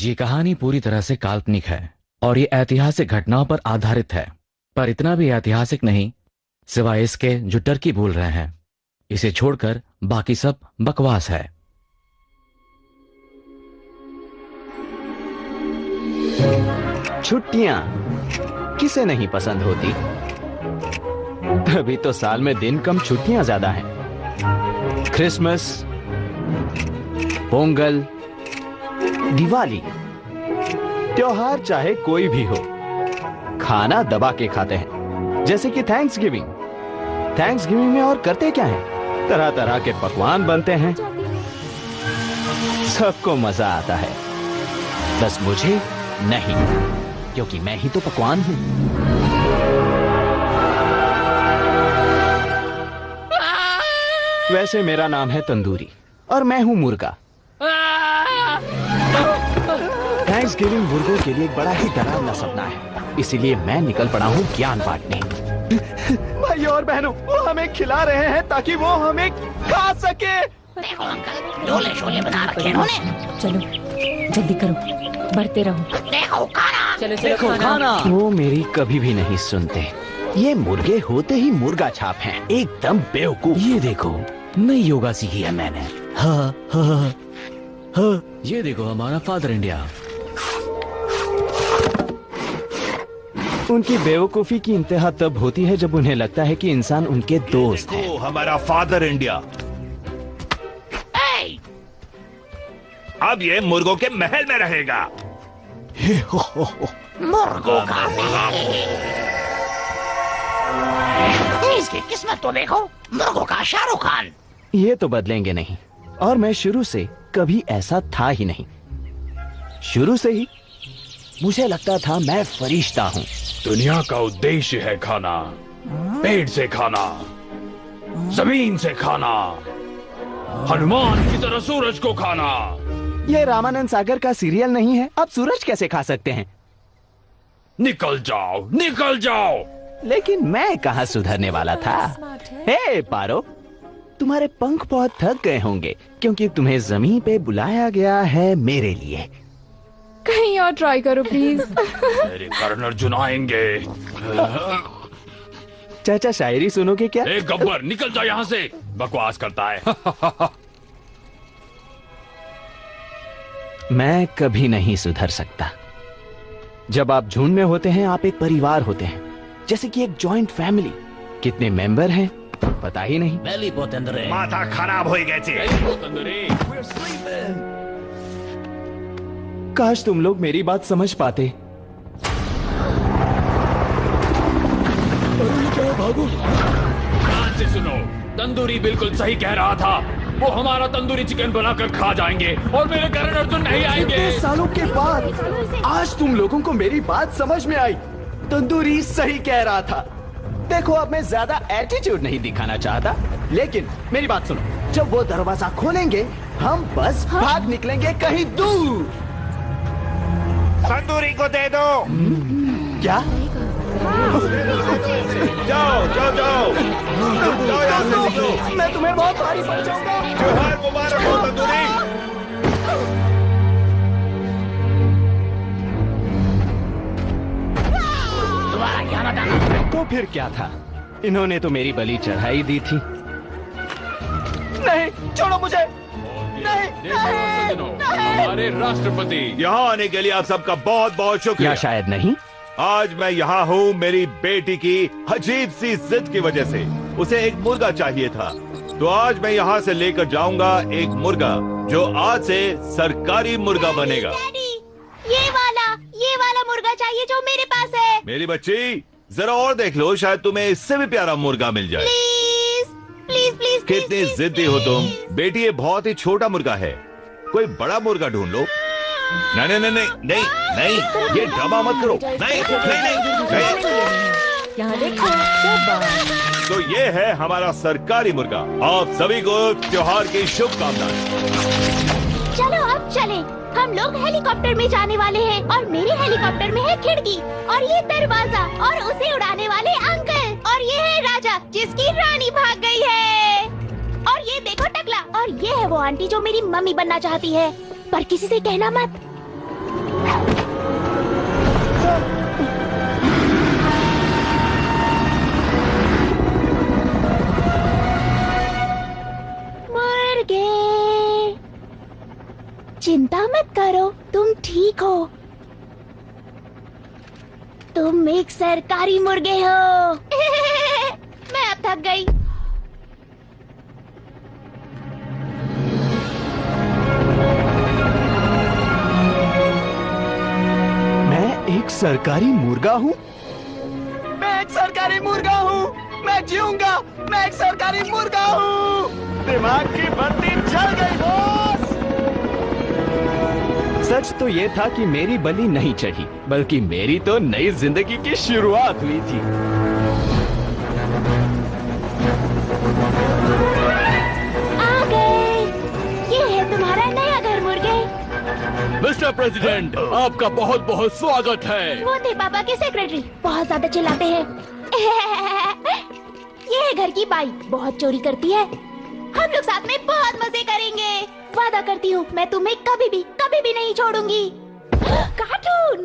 ये कहानी पूरी तरह से काल्पनिक है और ये ऐतिहासिक घटनाओं पर आधारित है, पर इतना भी ऐतिहासिक नहीं सिवाय इसके जो टर्की बोल रहे हैं। इसे छोड़कर बाकी सब बकवास है। छुट्टियां किसे नहीं पसंद होती? अभी तो साल में दिन कम, छुट्टियां ज्यादा हैं। क्रिसमस, पोंगल, दिवाली, त्योहार चाहे कोई भी हो, खाना दबा के खाते हैं। जैसे कि थैंक्सगिविंग में और करते क्या है, तरह तरह के पकवान बनते हैं, सबको मजा आता है। बस मुझे नहीं, क्योंकि मैं ही तो पकवान हूं। वैसे मेरा नाम है तंदूरी और मैं हूं मुर्गा। थैंक्सगिविंग मुर्गों के लिए एक बड़ा ही डरावना सपना है, इसीलिए मैं निकल पड़ा हूं ज्ञान बांटने। भाई और बहनों, वो हमें खिला रहे हैं ताकि वो हमें खा सके। देखो अंकल, डोले शोले बना रखे इन्होंने। चलो जल्दी करो, बढ़ते रहो। देखो खाना, चलो चलो खाना। वो मेरी कभी भी नहीं सुनते। ये मुर्गे होते ही मुर्गा छाप हैं, एकदम बेवकूफ। ये देखो, नई योगा सीखी है मैंने। हाँ हाँ हाँ, ये देखो हमारा फादर इंडिया। उनकी बेवकूफी की इंतहा तब होती है जब उन्हें लगता है कि इंसान उनके दोस्त है। हमारा फादर इंडिया। अब ये मुर्गों के महल में रहेगा। मुर्गों का महल। इसकी किस्मत तो देखो, मुर्गों का शाहरुख खान। ये तो बदलेंगे नहीं, और मैं शुरू से कभी ऐसा था ही नहीं। शुरू से ही मुझे लगता था मैं फरिश्ता हूँ। दुनिया का उद्देश्य है खाना, पेट से खाना, जमीन से खाना, हनुमान की तरह सूरज को खाना। ये रामानंद सागर का सीरियल नहीं है, आप सूरज कैसे खा सकते हैं? निकल जाओ, निकल जाओ। लेकिन मैं कहाँ सुधरने वाला था। हे पारो, तुम्हारे पंख बहुत थक गए होंगे क्योंकि तुम्हें जमीन पे बुलाया गया है मेरे लिए। कहीं और ट्राई करो प्लीज। मेरे कर्ण अर्जुन आएंगे। चाचा शायरी सुनोगे क्या? ए गब्बर, निकल जा यहाँ से, बकवास करता है। मैं कभी नहीं सुधर सकता। जब आप झुंड में होते हैं, आप एक परिवार होते हैं, जैसे कि एक जॉइंट फैमिली। कितने मेंबर हैं पता ही नहीं। माथा खराब हो गए थे। काश तुम लोग मेरी बात समझ पाते। भागो। ध्यान से सुनो, तंदूरी बिल्कुल सही कह रहा था। वो हमारा तंदूरी चिकन बनाकर खा जाएंगे और मेरे कर्ण अर्जुन नहीं आएंगे। 2 सालों के बाद आज तुम लोगों को मेरी बात समझ में आई। तंदूरी सही कह रहा था। देखो, अब मैं ज्यादा एटीट्यूड नहीं दिखाना चाहता, लेकिन मेरी बात सुनो। जब वो दरवाजा खोलेंगे, हम बस भाग निकलेंगे कहीं दूर। तंदूरी को दे दो। क्या? जाओ जाओ जाओ, जाओ यहाँ से निकलो। मैं तुम्हें बहुत भारी पड़ जाऊंगा। त्योहार मुबारक हो तंदूरी। दोबारा क्या बताना? तो फिर क्या था? इन्होंने तो मेरी बलि चढ़ाई दी थी। नहीं, छोड़ो मुझे। नहीं, हमारे राष्ट्रपति, यहाँ आने के लिए आप सबका बहुत बहुत शुक्रिया। या शायद नहीं। आज मैं यहाँ हूँ मेरी बेटी की अजीब सी जिद की वजह से। उसे एक मुर्गा चाहिए था, तो आज मैं यहाँ से लेकर जाऊंगा एक मुर्गा जो आज से सरकारी मुर्गा बनेगा। ये वाला मुर्गा चाहिए जो मेरे पास है। मेरी बच्ची, जरा और देख लो, शायद तुम्हें इससे भी प्यारा मुर्गा मिल जाए। Please please please. कितनी जिद्दी हो तुम बेटी। ये बहुत ही छोटा मुर्गा है, कोई बड़ा मुर्गा ढूंढ लो। नहीं नहीं नहीं नहीं नहीं, ये ड्रामा मत करो। नहीं नहीं नहीं, यहाँ देखो। तो ये है हमारा सरकारी मुर्गा। आप सभी को त्योहार की शुभकामनाएं। चलो अब चलें। हम लोग हेलीकॉप्टर में जाने वाले हैं और मेरे हेलीकॉप्टर में है खिड़की और ये दरवाजा और उसे उड़ाने वाले अंकल, और ये है राजा जिसकी रानी भाग गई है, और ये देखो टकला, और ये है वो आंटी जो मेरी मम्मी बनना चाहती है, पर किसी से कहना मत। सीखो। तुम एक सरकारी मुर्गे हो। मैं अब थक गई। मैं एक सरकारी मुर्गा हूँ। मैं एक सरकारी मुर्गा हूँ। मैं जीऊंगा। मैं एक सरकारी मुर्गा हूँ। दिमाग की बत्ती जल गई बॉस। सच तो ये था कि मेरी बलि नहीं चढ़ी, बल्कि मेरी तो नई जिंदगी की शुरुआत हुई थी। आ गए। ये है तुम्हारा नया घर मुर्गे। मिस्टर प्रेसिडेंट, आपका बहुत बहुत स्वागत है। वो थे पापा के सेक्रेटरी, बहुत ज्यादा चिल्लाते हैं। ये है घर की बाई, बहुत चोरी करती है। हम लोग साथ में बहुत मजे करेंगे। वादा करती हूँ मैं तुम्हें कभी भी नहीं छोड़ूंगी। कार्टून।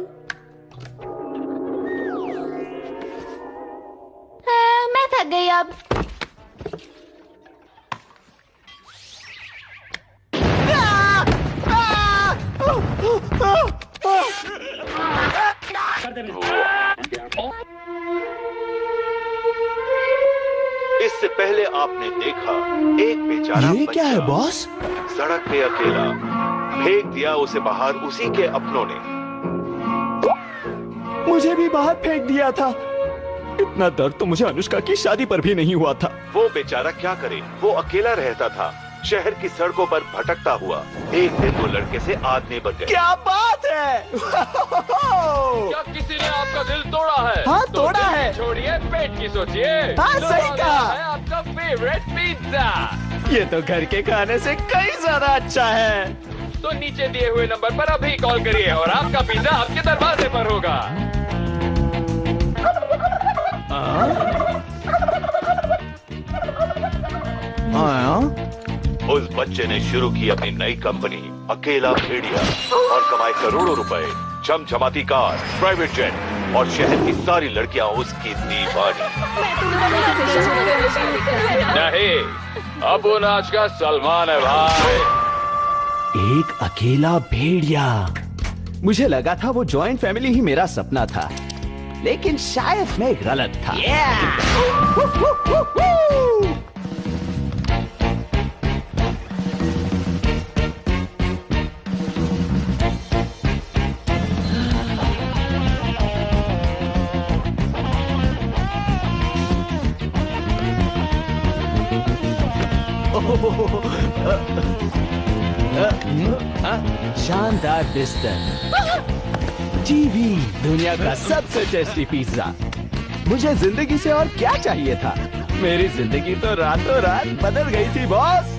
मैं थक गई अब। इससे पहले आपने देखा एक बेचारा ये क्या है बच्चा बॉस? सड़क पे अकेला, फेंक दिया उसे बाहर उसी के अपनों ने। मुझे भी बाहर फेंक दिया था। इतना दर्द तो मुझे अनुष्का की शादी पर भी नहीं हुआ था। वो बेचारा क्या करे, वो अकेला रहता था, शहर की सड़कों पर भटकता हुआ। एक दिन वो लड़के से आदमी बन गया। क्या बात है। क्या किसी ने आपका दिल तोड़ा है? हाँ, तो तोड़ा दिल है। की छोड़िए, पेट की सोचिए। हाँ, तो सही आ कहा। गया है आपका फेवरेट पिज्जा। ये तो घर के खाने से कई ज्यादा अच्छा है। तो नीचे दिए हुए नंबर पर अभी कॉल करिए और आपका पिज्जा आपके दरवाजे पर होगा। उस बच्चे ने शुरू की अपनी नई कंपनी अकेला भेड़िया और कमाए करोड़ों रुपए, चमचमाती कार, प्राइवेट जेट और शहर की सारी लड़कियां उसकी दीवानी। नहीं, अब वो नाच का सलमान है भाई। एक अकेला भेड़िया। मुझे लगा था वो जॉइंट फैमिली ही मेरा सपना था, लेकिन शायद मैं गलत था। शानदार बिस्तर, टीवी, दुनिया का सबसे टेस्टी पिज्जा। मुझे जिंदगी से और क्या चाहिए था। मेरी जिंदगी तो रातों रात बदल गई थी बॉस।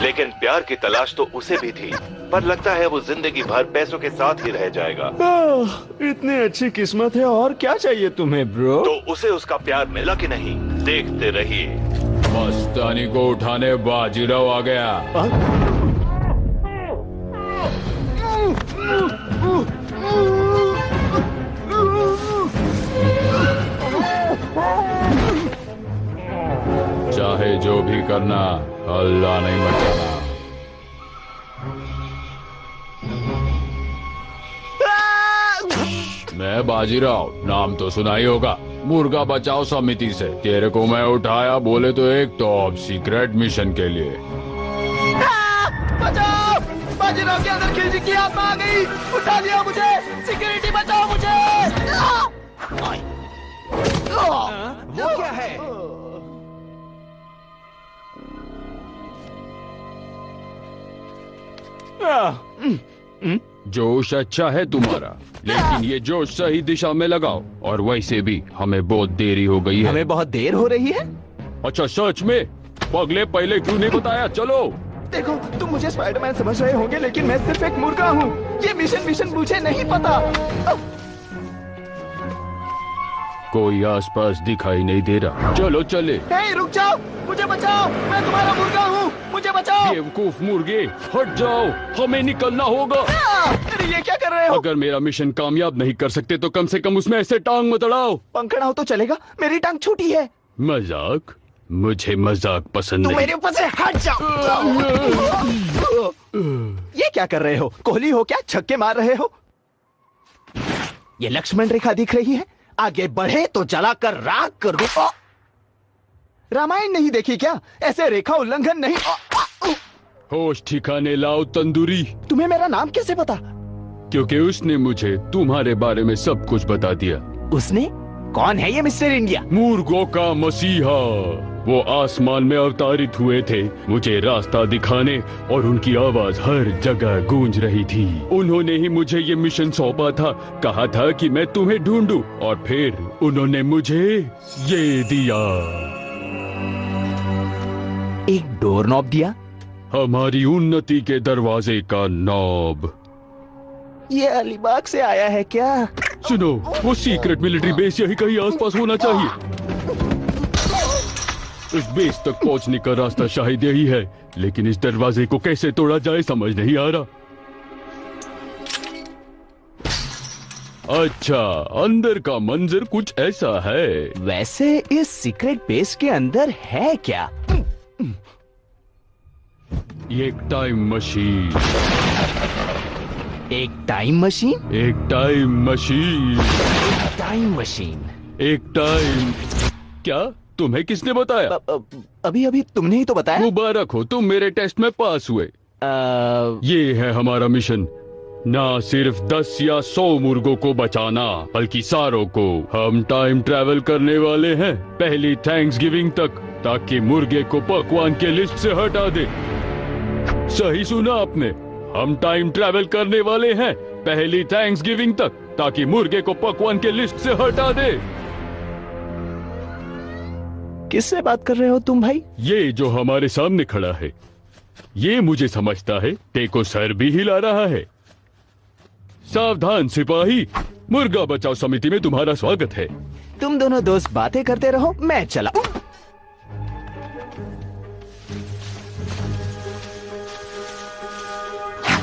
लेकिन प्यार की तलाश तो उसे भी थी, पर लगता है वो जिंदगी भर पैसों के साथ ही रह जाएगा। इतनी अच्छी किस्मत है, और क्या चाहिए तुम्हें ब्रो? तो उसे उसका प्यार मिला कि नहीं, देखते रहिए। मस्तानी को उठाने बाजीराव आ गया। चाहे जो भी करना, अल्लाह नहीं मचाना। मैं बाजीराव, नाम तो सुना ही होगा, मुर्गा बचाओ समिति से। तेरे को मैं उठाया बोले तो एक टॉप सीक्रेट मिशन के लिए। बचाओ! बाजीराव के अंदर खिलजी की आत्मा आ गई। उठा लिया मुझे। सिक्योरिटी बचाओ मुझे। वो क्या है? जोश अच्छा है तुम्हारा, लेकिन ये जोश सही दिशा में लगाओ। और वैसे भी हमें बहुत देरी हो गई है। हमें बहुत देर हो रही है। अच्छा सच में? पगले पहले क्यों नहीं बताया? चलो। देखो, तुम मुझे स्पाइडरमैन समझ रहे होंगे, लेकिन मैं सिर्फ एक मुर्गा हूँ। ये मिशन मुझे नहीं पता। कोई आसपास दिखाई नहीं दे रहा। चलो चले। हे, रुक जाओ, मुझे बचाओ। मैं तुम्हारा मुर्गा हूँ, मुझे बचाओ। बेवकूफ मुर्गे, हट जाओ, हमें निकलना होगा। अरे ये क्या कर रहे हो? अगर मेरा मिशन कामयाब नहीं कर सकते तो कम से कम उसमें ऐसे टांग मत अड़ाओ। पंखड़ा हो तो चलेगा, मेरी टांग छोटी है। मजाक? मुझे मजाक पसंद तुम नहीं। मेरे ऊपर से हट जाओ। ये क्या कर रहे हो? कोहली हो क्या? छक्के मार रहे हो? ये लक्ष्मण रेखा दिख रही है, आगे बढ़े तो जलाकर राख कर दो। रामायण नहीं देखी क्या? ऐसे रेखा उल्लंघन नहीं। होश ठिकाने लाओ तंदूरी। तुम्हें मेरा नाम कैसे पता? क्योंकि उसने मुझे तुम्हारे बारे में सब कुछ बता दिया। उसने? कौन है ये मिस्टर इंडिया? मूर्खों का मसीहा। वो आसमान में अवतारित हुए थे मुझे रास्ता दिखाने, और उनकी आवाज हर जगह गूंज रही थी। उन्होंने ही मुझे ये मिशन सौंपा था, कहा था कि मैं तुम्हें ढूंढूं, और फिर उन्होंने मुझे ये दिया। एक डोर नॉब दिया? हमारी उन्नति के दरवाजे का नॉब। ये अलीबाग से आया है क्या? सुनो, वो सीक्रेट मिलिट्री बेस यही कहीं आसपास होना चाहिए। इस बेस तक पहुंचने का रास्ता शायद यही है, लेकिन इस दरवाजे को कैसे तोड़ा जाए समझ नहीं आ रहा। अच्छा, अंदर का मंजर कुछ ऐसा है। वैसे इस सीक्रेट बेस के अंदर है क्या? ये एक टाइम मशीन। एक टाइम मशीन? एक टाइम मशीन। Time machine. एक टाइम। क्या? तुम्हें किसने बताया? अभी अभी तुमने ही तो बताया। मुबारक हो, तुम मेरे टेस्ट में पास हुए। ये है हमारा मिशन, ना सिर्फ 10 या 100 मुर्गों को बचाना, बल्कि सारों को। हम टाइम ट्रैवल करने वाले हैं पहली थैंक्सगिविंग तक, ताकि मुर्गे को पकवान के लिस्ट से हटा दे। सही सुना आपने, हम टाइम ट्रैवल करने वाले हैं पहली थैंक्सगिविंग तक, ताकि मुर्गे को पकवान के लिस्ट से हटा दे। किससे बात कर रहे हो तुम भाई? ये जो हमारे सामने खड़ा है, ये मुझे समझता है, देखो सर भी हिला रहा है। सावधान सिपाही, मुर्गा बचाओ समिति में तुम्हारा स्वागत है। तुम दोनों दोस्त बातें करते रहो, मैं चला।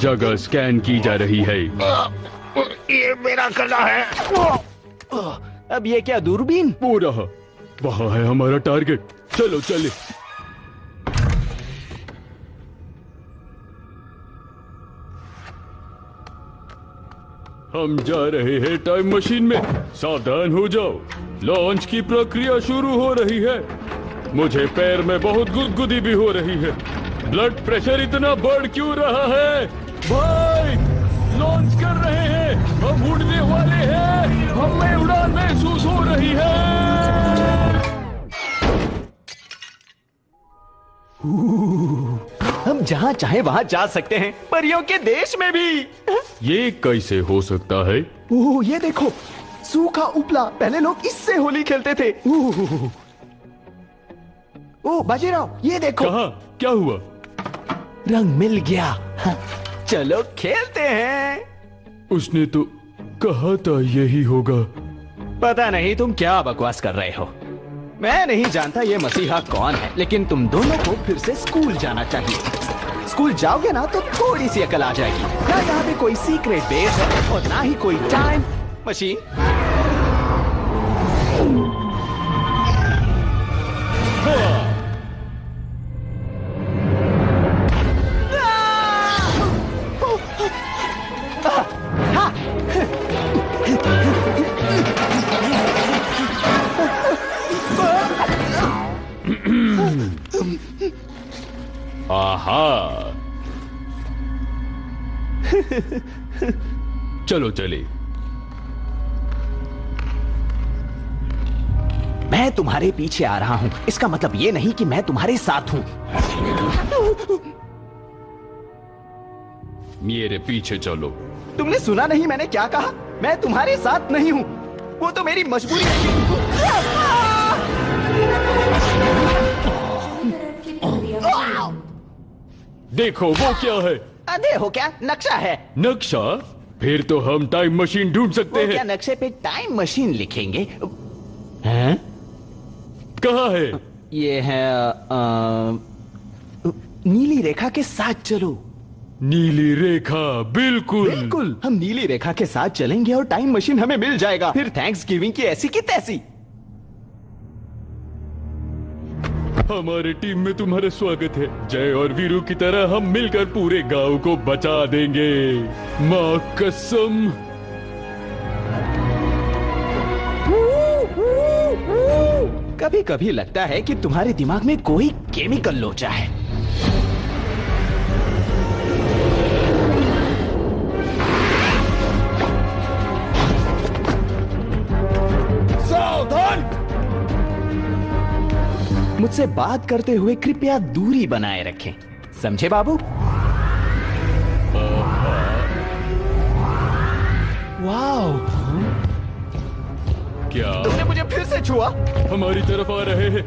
जगह स्कैन की जा रही है। ये मेरा गला है। अब ये क्या दूरबीन? वो रहा, वहां है हमारा टारगेट। चलो चले। हम जा रहे हैं टाइम मशीन में, सावधान हो जाओ। लॉन्च की प्रक्रिया शुरू हो रही है। मुझे पैर में बहुत गुदगुदी भी हो रही है। ब्लड प्रेशर इतना बढ़ क्यों रहा है? भाई, लॉन्च कर रहे हैं, हम उड़ने वाले हैं, हमें उड़ान महसूस हो रही है। हम जहाँ चाहे वहाँ जा सकते हैं, परियों के देश में भी। ये कैसे हो सकता है? ओह, ये देखो, सूखा उपला। पहले लोग इससे होली खेलते थे। ओह बाजीराव, ये देखो। कहाँ? क्या हुआ? रंग मिल गया। हाँ, चलो खेलते हैं। उसने तो कहा था यही होगा। पता नहीं तुम क्या बकवास कर रहे हो। मैं नहीं जानता ये मसीहा कौन है, लेकिन तुम दोनों को फिर से स्कूल जाना चाहिए। स्कूल जाओगे ना तो थोड़ी सी अकल आ जाएगी। ना यहाँ पे कोई सीक्रेट बेस है और ना ही कोई टाइम मशीन। आहा। चलो चले। मैं तुम्हारे पीछे आ रहा हूं, इसका मतलब ये नहीं कि मैं तुम्हारे साथ हूं। मेरे पीछे चलो। तुमने सुना नहीं मैंने क्या कहा? मैं तुम्हारे साथ नहीं हूं, वो तो मेरी मजबूरी है। देखो वो क्या है? अधे हो क्या? नक्शा है। नक्शा? फिर तो हम टाइम मशीन ढूंढ सकते क्या हैं। नक्शे पे टाइम मशीन लिखेंगे? हैं? कहाँ है? ये है नीली रेखा के साथ चलो। नीली रेखा, बिल्कुल बिल्कुल, हम नीली रेखा के साथ चलेंगे और टाइम मशीन हमें मिल जाएगा। फिर थैंक्स गिविंग की ऐसी की तैसी। हमारे टीम में तुम्हारा स्वागत है। जय और वीरू की तरह हम मिलकर पूरे गांव को बचा देंगे, माँ कसम। कभी कभी लगता है कि तुम्हारे दिमाग में कोई केमिकल लोचा है। सावधान! मुझसे बात करते हुए कृपया दूरी बनाए रखें, समझे बाबू? वाओ, क्या तुमने मुझे फिर से छुआ? हमारी तरफ आ रहे हैं?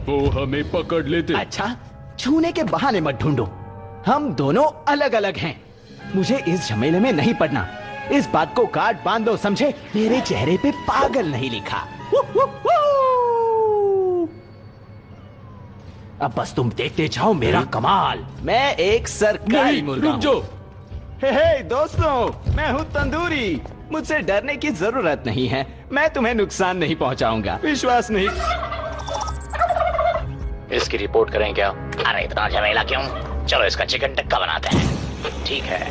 वो हमें पकड़ लेते। अच्छा, छूने के बहाने मत ढूंढो। हम दोनों अलग अलग हैं। मुझे इस झमेले में नहीं पड़ना। इस बात को काट बांध दो, समझे? मेरे चेहरे पे पागल नहीं लिखा। अब बस तुम देखते जाओ मेरा कमाल। मैं एक सरकारी नहीं, मुर्गा रुक जाओ। हे दोस्तों, मैं हूँ तंदूरी। मुझसे डरने की जरूरत नहीं है। मैं तुम्हें नुकसान नहीं पहुंचाऊंगा, विश्वास नहीं। इसकी रिपोर्ट करें क्या? अरे इतना झमेला क्यों? चलो इसका चिकन टिक्का बनाते हैं। ठीक है।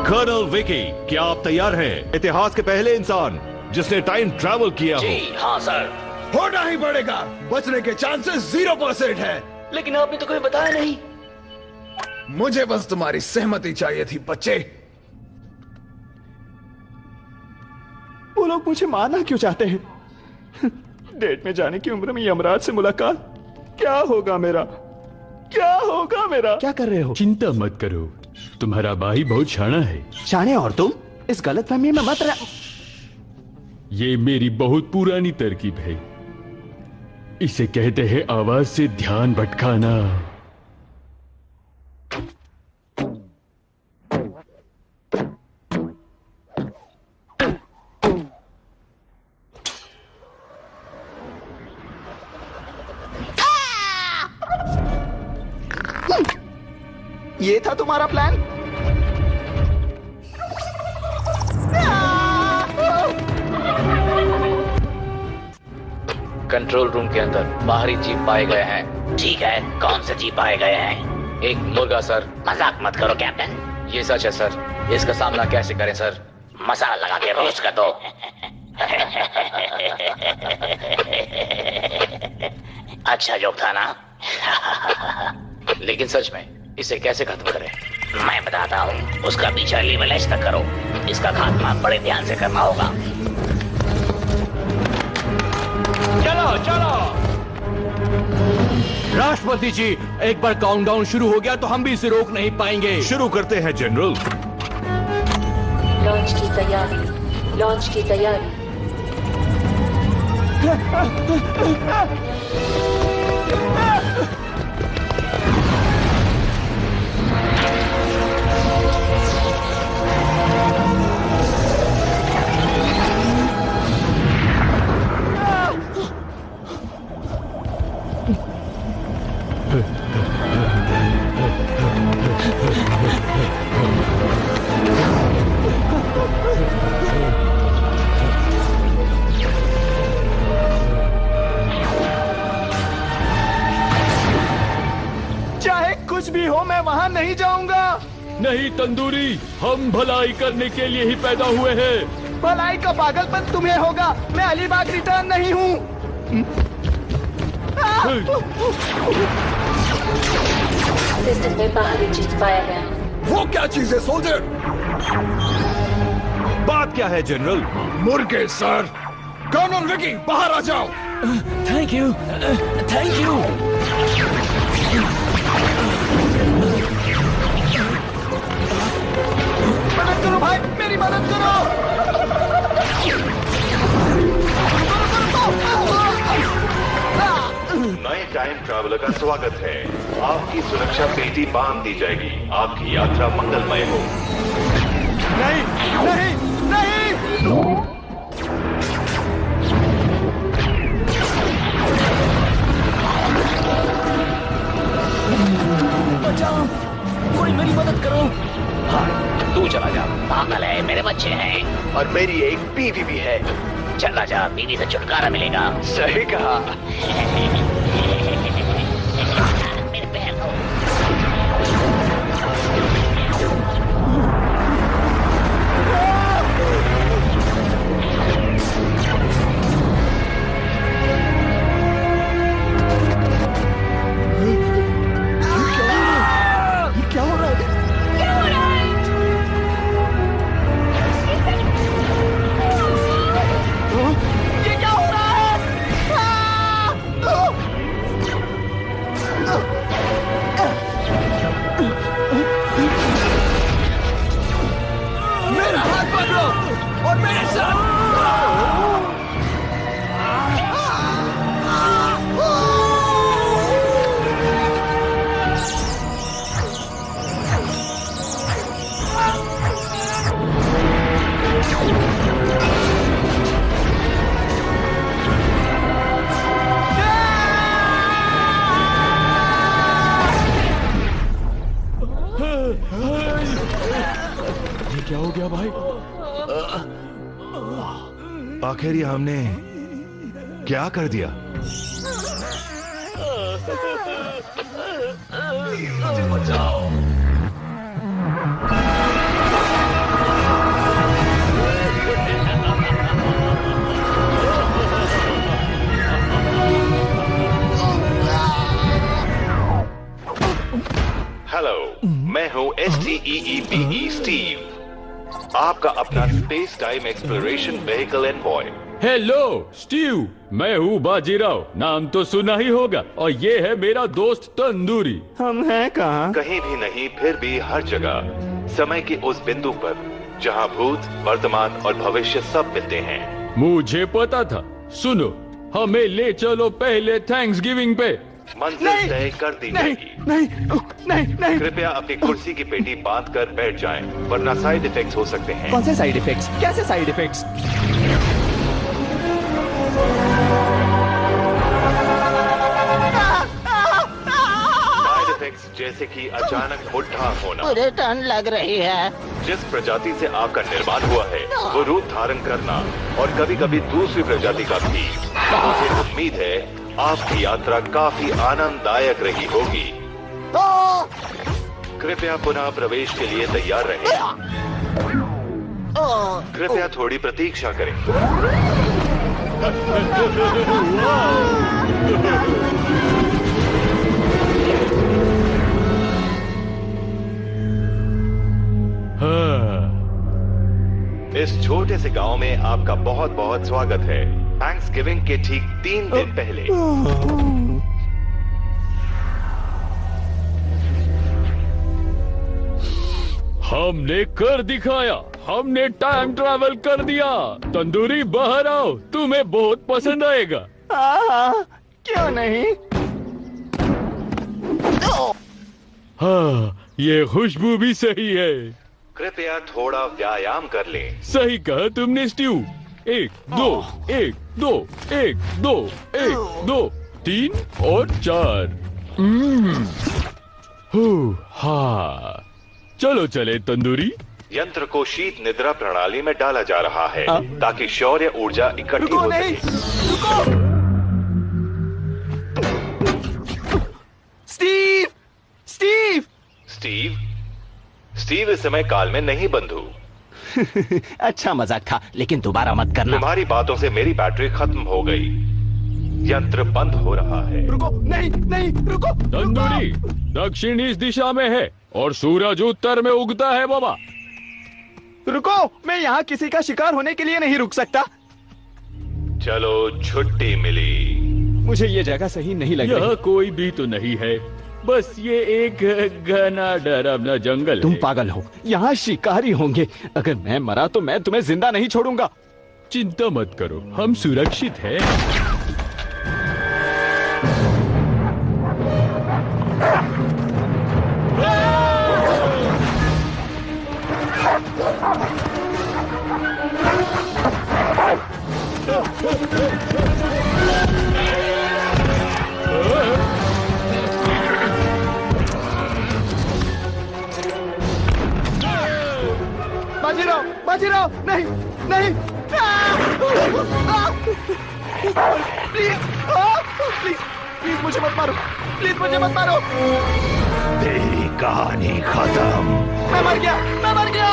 कर्नल विकी, क्या आप तैयार हैं? इतिहास के पहले इंसान जिसने टाइम ट्रैवल किया हो। जी हाँ सर। होना ही पड़ेगा। बचने के चांसेस 0% है। लेकिन आपने तो कोई बताया नहीं। मुझे बस तुम्हारी सहमति चाहिए थी बच्चे। वो लोग मुझे मारना क्यों चाहते हैं? डेट में जाने की उम्र में यमराज से मुलाकात। क्या होगा मेरा? क्या होगा मेरा? क्या कर रहे हो? चिंता मत करो, तुम्हारा भाई बहुत शाना है। शाने और तुम इस गलतफहमी में मत रह। ये मेरी बहुत पुरानी तरकीब है। इसे कहते हैं आवाज से ध्यान भटकाना। ये था तुम्हारा प्लान? कंट्रोल रूम के अंदर बाहरी जीप पाए गए हैं। ठीक है, कौन से जीप पाए गए हैं? एक मुर्गा सर। मजाक मत करो कैप्टन। ये सच है सर। इसका सामना कैसे करें सर? मसाला लगा के रोस्ट कर दो। अच्छा जोक था ना? लेकिन सच में इसे कैसे खत्म करें? मैं बताता हूँ। उसका पीछा लेवलाइज तक करो। इसका खात्मा बड़े ध्यान से करना होगा। चलो चलो। राष्ट्रपति जी, एक बार काउंटडाउन शुरू हो गया तो हम भी इसे रोक नहीं पाएंगे। शुरू करते हैं जनरल। लॉन्च की तैयारी, लॉन्च की तैयारी। चाहे कुछ भी हो, मैं वहां नहीं जाऊंगा। नहीं तंदूरी, हम भलाई करने के लिए ही पैदा हुए हैं। भलाई का पागलपन तुम्हें होगा। मैं अलीबाग रिटर्न नहीं हूँ। सिस्टम में बाहरी चीज पाया गया। वो क्या चीज है सोल्जर? बात क्या है जनरल? मुर्गे सर। कर्नल विकी, बाहर आ जाओ। Thank you, thank you. मदद करो भाई, मेरी मदद करो। नए टाइम ट्रैवलर का स्वागत है। आपकी सुरक्षा पेटी बांध दी जाएगी। आपकी यात्रा मंगलमय हो। नहीं नहीं नहीं। बचाओ, कोई मेरी मदद करो। हाँ, तू चला जा। पागल है, मेरे बच्चे हैं और मेरी एक बीवी भी है। चला जा, बीवी से छुटकारा मिलेगा। सही कहा। मेरे पैर को। क्या हो रहा है? ये क्या हो रहा है? मेरा हाथ पकड़ो और मेरे साथ। ये क्या हो गया भाई? आखिर ये हमने क्या कर दिया? मुझे बचाओ। हेलो, मैं हूँ STEEBE स्टीव, आपका अपना space time exploration vehicle envoy. Hello Steve, मैं हूँ बाजीराव, नाम तो सुना ही होगा, और ये है मेरा दोस्त तंदूरी। हम हैं कहाँ? कहीं भी नहीं, फिर भी हर जगह, समय के उस बिंदु पर जहाँ भूत, वर्तमान और भविष्य सब मिलते हैं। मुझे पता था। सुनो, हमें ले चलो पहले थैंक्सगिविंग पे। मंजिल तय कर दी जाएगी। नहीं। कृपया अपनी कुर्सी की पेटी बांध कर बैठ जाएं, वरना साइड इफेक्ट्स हो सकते हैं। कौन से साइड इफेक्ट्स? कैसे साइड इफेक्ट्स? साइड इफेक्ट्स जैसे कि अचानक बुढ़ा होना, मुझे ठंड लग रही है। जिस प्रजाति से आपका निर्माण हुआ है वो रूप धारण करना, और कभी कभी दूसरी प्रजाति का भी। मुझे उम्मीद है आपकी यात्रा काफी आनंददायक रही होगी। कृपया पुनः प्रवेश के लिए तैयार रहें। कृपया थोड़ी प्रतीक्षा करें। इस छोटे से गांव में आपका बहुत बहुत स्वागत है। थैंक्सगिविंग के ठीक 3 दिन पहले। हमने कर दिखाया, हमने टाइम ट्रैवल कर दिया। तंदूरी बाहर आओ, तुम्हें बहुत पसंद आएगा। क्यों नहीं? हाँ, ये खुशबू भी सही है। कृपया थोड़ा व्यायाम कर लें। सही कहा तुमने स्टीव। 1 2 1 2 1 2 1 2 3 और 4। हाँ, चलो चले तंदूरी। यंत्र को शीत निद्रा प्रणाली में डाला जा रहा है ताकि शौर्य ऊर्जा इकट्ठी हो सके। स्टीव! स्टीव! स्टीव? स्टीव इस समय काल में नहीं बंधु। अच्छा मजाक था, लेकिन दोबारा मत करना। तुम्हारी बातों से मेरी बैटरी खत्म हो गई। यंत्र बंद हो रहा है। रुको, नहीं, रुको। तंदूरी दक्षिण इस दिशा में है और सूरज उत्तर में उगता है बाबा। रुको, मैं यहाँ किसी का शिकार होने के लिए नहीं रुक सकता। चलो, छुट्टी मिली। मुझे ये जगह सही नहीं लग रही। यह कोई भी तो नहीं है, बस ये एक घना डरावना जंगल तुम है। पागल हो, यहाँ शिकारी होंगे। अगर मैं मरा तो मैं तुम्हें जिंदा नहीं छोड़ूंगा। चिंता मत करो, हम सुरक्षित हैं। बचाओ, नहीं नहीं, प्लीज प्लीज प्लीज मुझे मत मारो, प्लीज मुझे मत मारो। तेरी कहानी खत्म। मैं मर गया, मैं मर गया।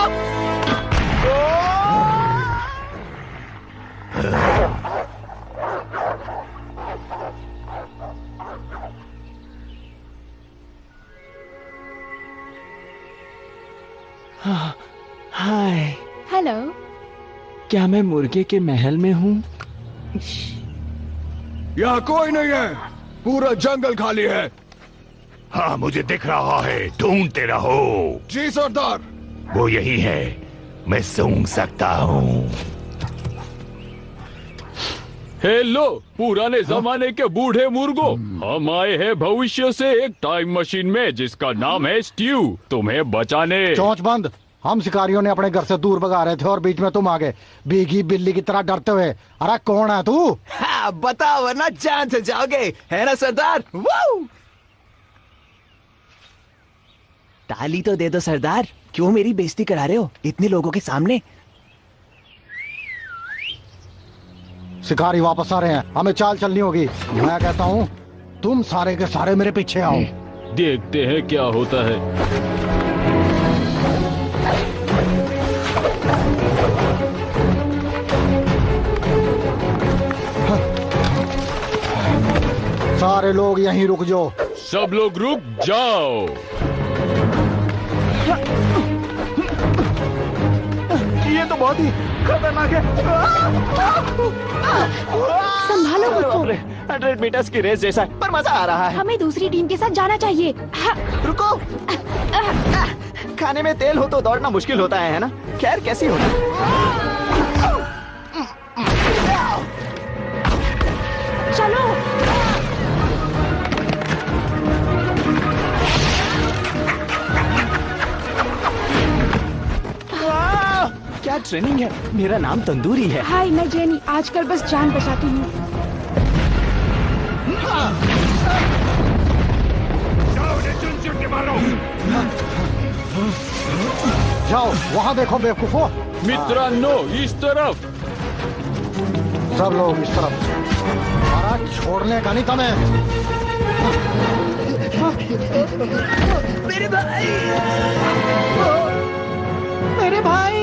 हाय, हेलो। क्या मैं मुर्गे के महल में हूँ? यहाँ कोई नहीं है, पूरा जंगल खाली है। हाँ मुझे दिख रहा है, ढूंढते रहो। जी सरदार। वो यही है, मैं सूंघ सकता हूँ। हेलो पुराने जमाने के बूढ़े मुर्गो, हम आए हैं भविष्य से एक टाइम मशीन में जिसका नाम है स्ट्यू, तुम्हें बचाने। चोंच बंद। हम शिकारियों ने अपने घर से दूर भगा रहे थे और बीच में तुम आ गए भीगी बिल्ली की तरह डरते हुए। अरे कौन है तू? हाँ, बताओ वरना जान से जाओगे, है ना सरदार? वाह! ताली तो दे दो सरदार, क्यों मेरी बेइज्जती करा रहे हो इतने लोगों के सामने? शिकारी वापस आ रहे हैं, हमें चाल चलनी होगी। मैं कहता हूँ तुम सारे के सारे मेरे पीछे आओ। देखते हैं क्या होता है। सारे लोग यहीं रुक जाओ। सब लोग रुक जाओ। ये तो बहुत ही खतरनाक है। संभालो खुद को। 100 मीटर्स की रेस जैसा है, पर मजा आ रहा है। हमें दूसरी टीम के साथ जाना चाहिए। रुको, खाने में तेल हो तो दौड़ना मुश्किल होता है ना? खैर कैसी होता है? चलो। क्या ट्रेनिंग है? मेरा नाम तंदूरी है। हाय, मैं जेनी, आजकल बस जान बचाती हूँ। जाओ वहाँ देखो बेवकूफो। मित्रांनो इस तरफ। सब लोग इस तरफ। अरे छोड़ने का नहीं तुम्हें। मेरे भाई, मेरे भाई।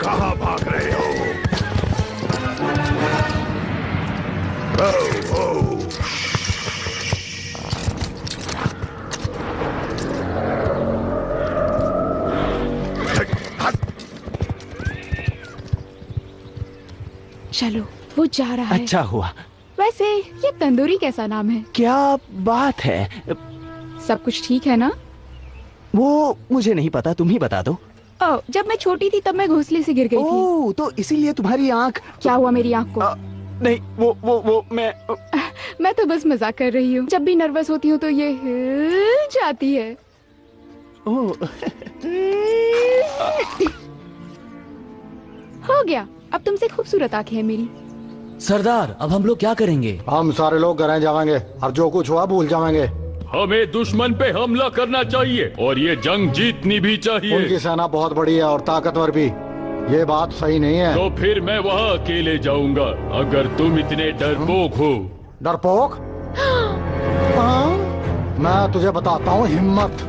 कहाँ भाग रहे हो? चलो, वो जा रहा है। अच्छा हुआ। वैसे ये तंदूरी कैसा नाम है? क्या बात है? सब कुछ ठीक है ना? वो मुझे नहीं पता, तुम ही बता दो। ओह, जब मैं छोटी थी तब मैं घोंसले से गिर गई थी। ओह, तो इसीलिए तुम्हारी आंख। क्या हुआ मेरी आंख को? नहीं, वो मैं तो बस मजाक कर रही हूँ। जब भी नर्वस होती हूँ तो ये हिल जाती है। हो गया, अब तुमसे खूबसूरत आंखें हैं मेरी। सरदार, अब हम लोग क्या करेंगे? हम सारे लोग घर जाएंगे और जो कुछ हुआ भूल जाएंगे। हमें दुश्मन पे हमला करना चाहिए और ये जंग जीतनी भी चाहिए। उनकी सेना बहुत बड़ी है और ताकतवर भी। ये बात सही नहीं है। तो फिर मैं वहाँ अकेले जाऊंगा अगर तुम इतने डरपोक हो। डरपोक? हाँ? मैं तुझे बताता हूँ हिम्मत।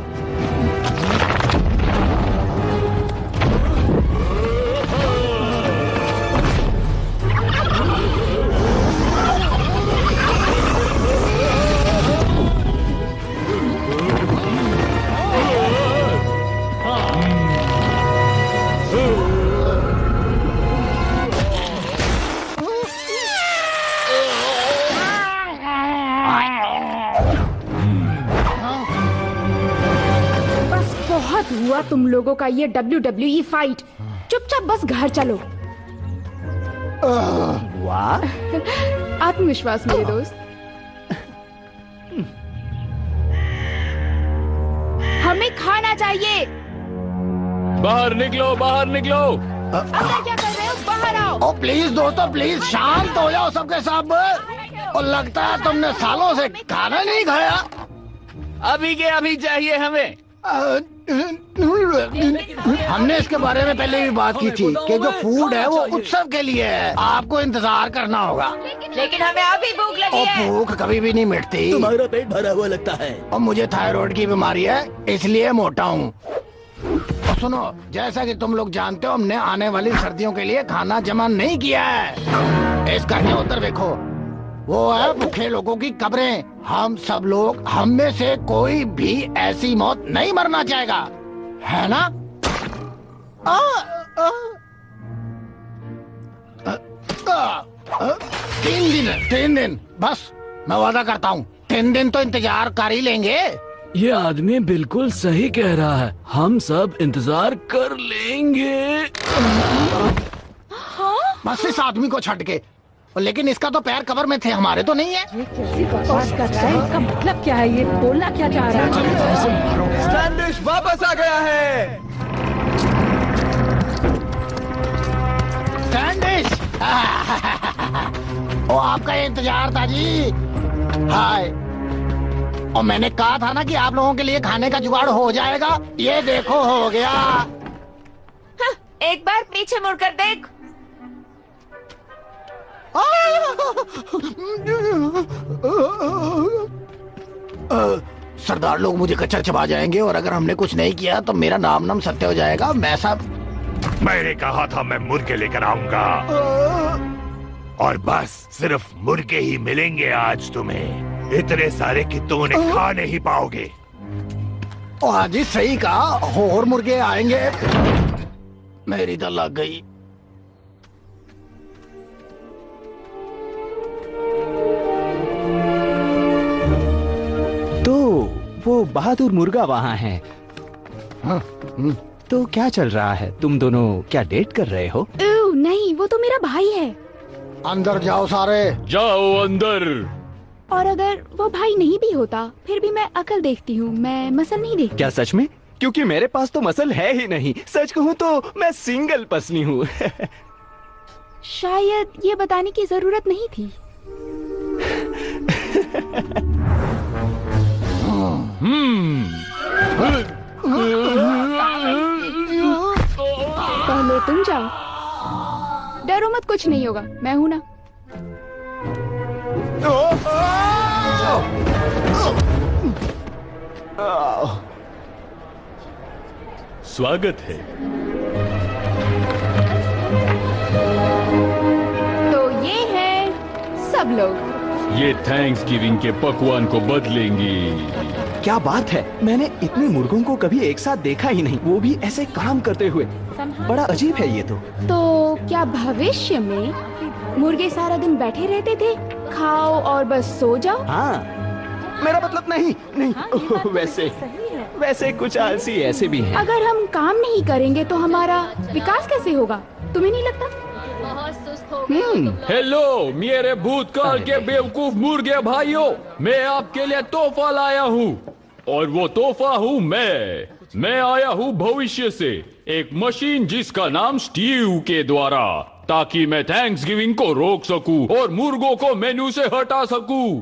हुआ तुम लोगों का ये WWE फाइट। चुपचाप बस घर चलो। वाह, आत्मविश्वास मेरे दोस्त। हमें खाना चाहिए। बाहर निकलो, बाहर निकलो। अब क्या कर रहे हो? बाहर आओ। ओ प्लीज दोस्तों, प्लीज शांत हो जाओ सबके सब। और लगता है तुमने सालों से खाना नहीं खाया। अभी के अभी चाहिए हमें। हमने इसके बारे में पहले भी बात की थी कि जो फूड है वो उत्सव के लिए है, आपको इंतजार करना होगा। लेकिन हमें अभी भूख लगी है। भूख कभी भी नहीं मिटती। तुम्हारा पेट भरा हुआ लगता है। और मुझे थायराइड की बीमारी है, इसलिए मोटा हूँ। और सुनो, जैसा कि तुम लोग जानते हो, हमने आने वाली सर्दियों के लिए खाना जमा नहीं किया है। इस घर के उधर देखो, वो है भूखे लोगों की कब्रें। हम सब लोग, हम में से कोई भी ऐसी मौत नहीं मरना चाहेगा, है ना? 3 दिन बस। मैं वादा करता हूँ 3 दिन तो इंतजार कर ही लेंगे। ये आदमी बिल्कुल सही कह रहा है, हम सब इंतजार कर लेंगे। बस इस आदमी को छੱਡ के। लेकिन इसका तो पैर कब्र में थे, हमारे तो नहीं है। ये कैसी बकवास कर रहा है? इसका मतलब क्या है? ये बोलना क्या चाह रहा है? स्टैंडिश वापस आ गया है। स्टैंडिश ओ, आपका इंतजार था जी। हाय। और मैंने कहा था ना कि आप लोगों के लिए खाने का जुगाड़ हो जाएगा। ये देखो, हो गया। हाँ, एक बार पीछे मुड़कर देख। सरदार लोग मुझे कच्चा चबा जाएंगे, और अगर हमने कुछ नहीं किया तो मेरा नाम सत्य हो जाएगा। मैं सब मैंने कहा था मैं मुर्गे लेकर आऊंगा, और बस सिर्फ मुर्गे ही मिलेंगे आज तुम्हें। इतने सारे कि तुम उन्हें खा नहीं पाओगे। आज ही सही कहा, और मुर्गे आएंगे। मेरी तो लग गई। तो वो बहादुर मुर्गा वहाँ है। हाँ, तो क्या चल रहा है? तुम दोनों क्या डेट कर रहे हो? नहीं, वो तो मेरा भाई है। अंदर जाओ सारे। जाओ अंदर। और अगर वो भाई नहीं भी होता, फिर भी मैं अकल देखती हूँ, मैं मसल नहीं देखती। क्या सच में? क्योंकि मेरे पास तो मसल है ही नहीं। सच कहूँ तो मैं सिंगल पसली हूँ। शायद ये बताने की जरूरत नहीं थी। पहले तुम जाओ। डरो मत, कुछ नहीं होगा, मैं हूं ना। स्वागत है। तो ये है सब लोग। ये थैंक्स गिविंग के पकवान को बदलेंगी। क्या बात है, मैंने इतने मुर्गों को कभी एक साथ देखा ही नहीं, वो भी ऐसे काम करते हुए। बड़ा अजीब है ये तो। क्या भविष्य में मुर्गे सारा दिन बैठे रहते थे, खाओ और बस सो जाओ? हाँ, मेरा मतलब नहीं। हाँ, वैसे कुछ आलसी ऐसे भी हैं। अगर हम काम नहीं करेंगे तो हमारा विकास कैसे होगा? तुम्हें नहीं लगता? बहुत सुस्त हो गए। हेलो मेरे भूतकाल के बेवकूफ मुर्गे भाइयों, मैं आपके लिए तोहफा लाया हूँ, और वो तोहफा हूँ मैं आया हूँ भविष्य से, एक मशीन जिसका नाम स्टीव के द्वारा, ताकि मैं थैंक्स गिविंग को रोक सकूं और मुर्गों को मेन्यू से हटा सकूं।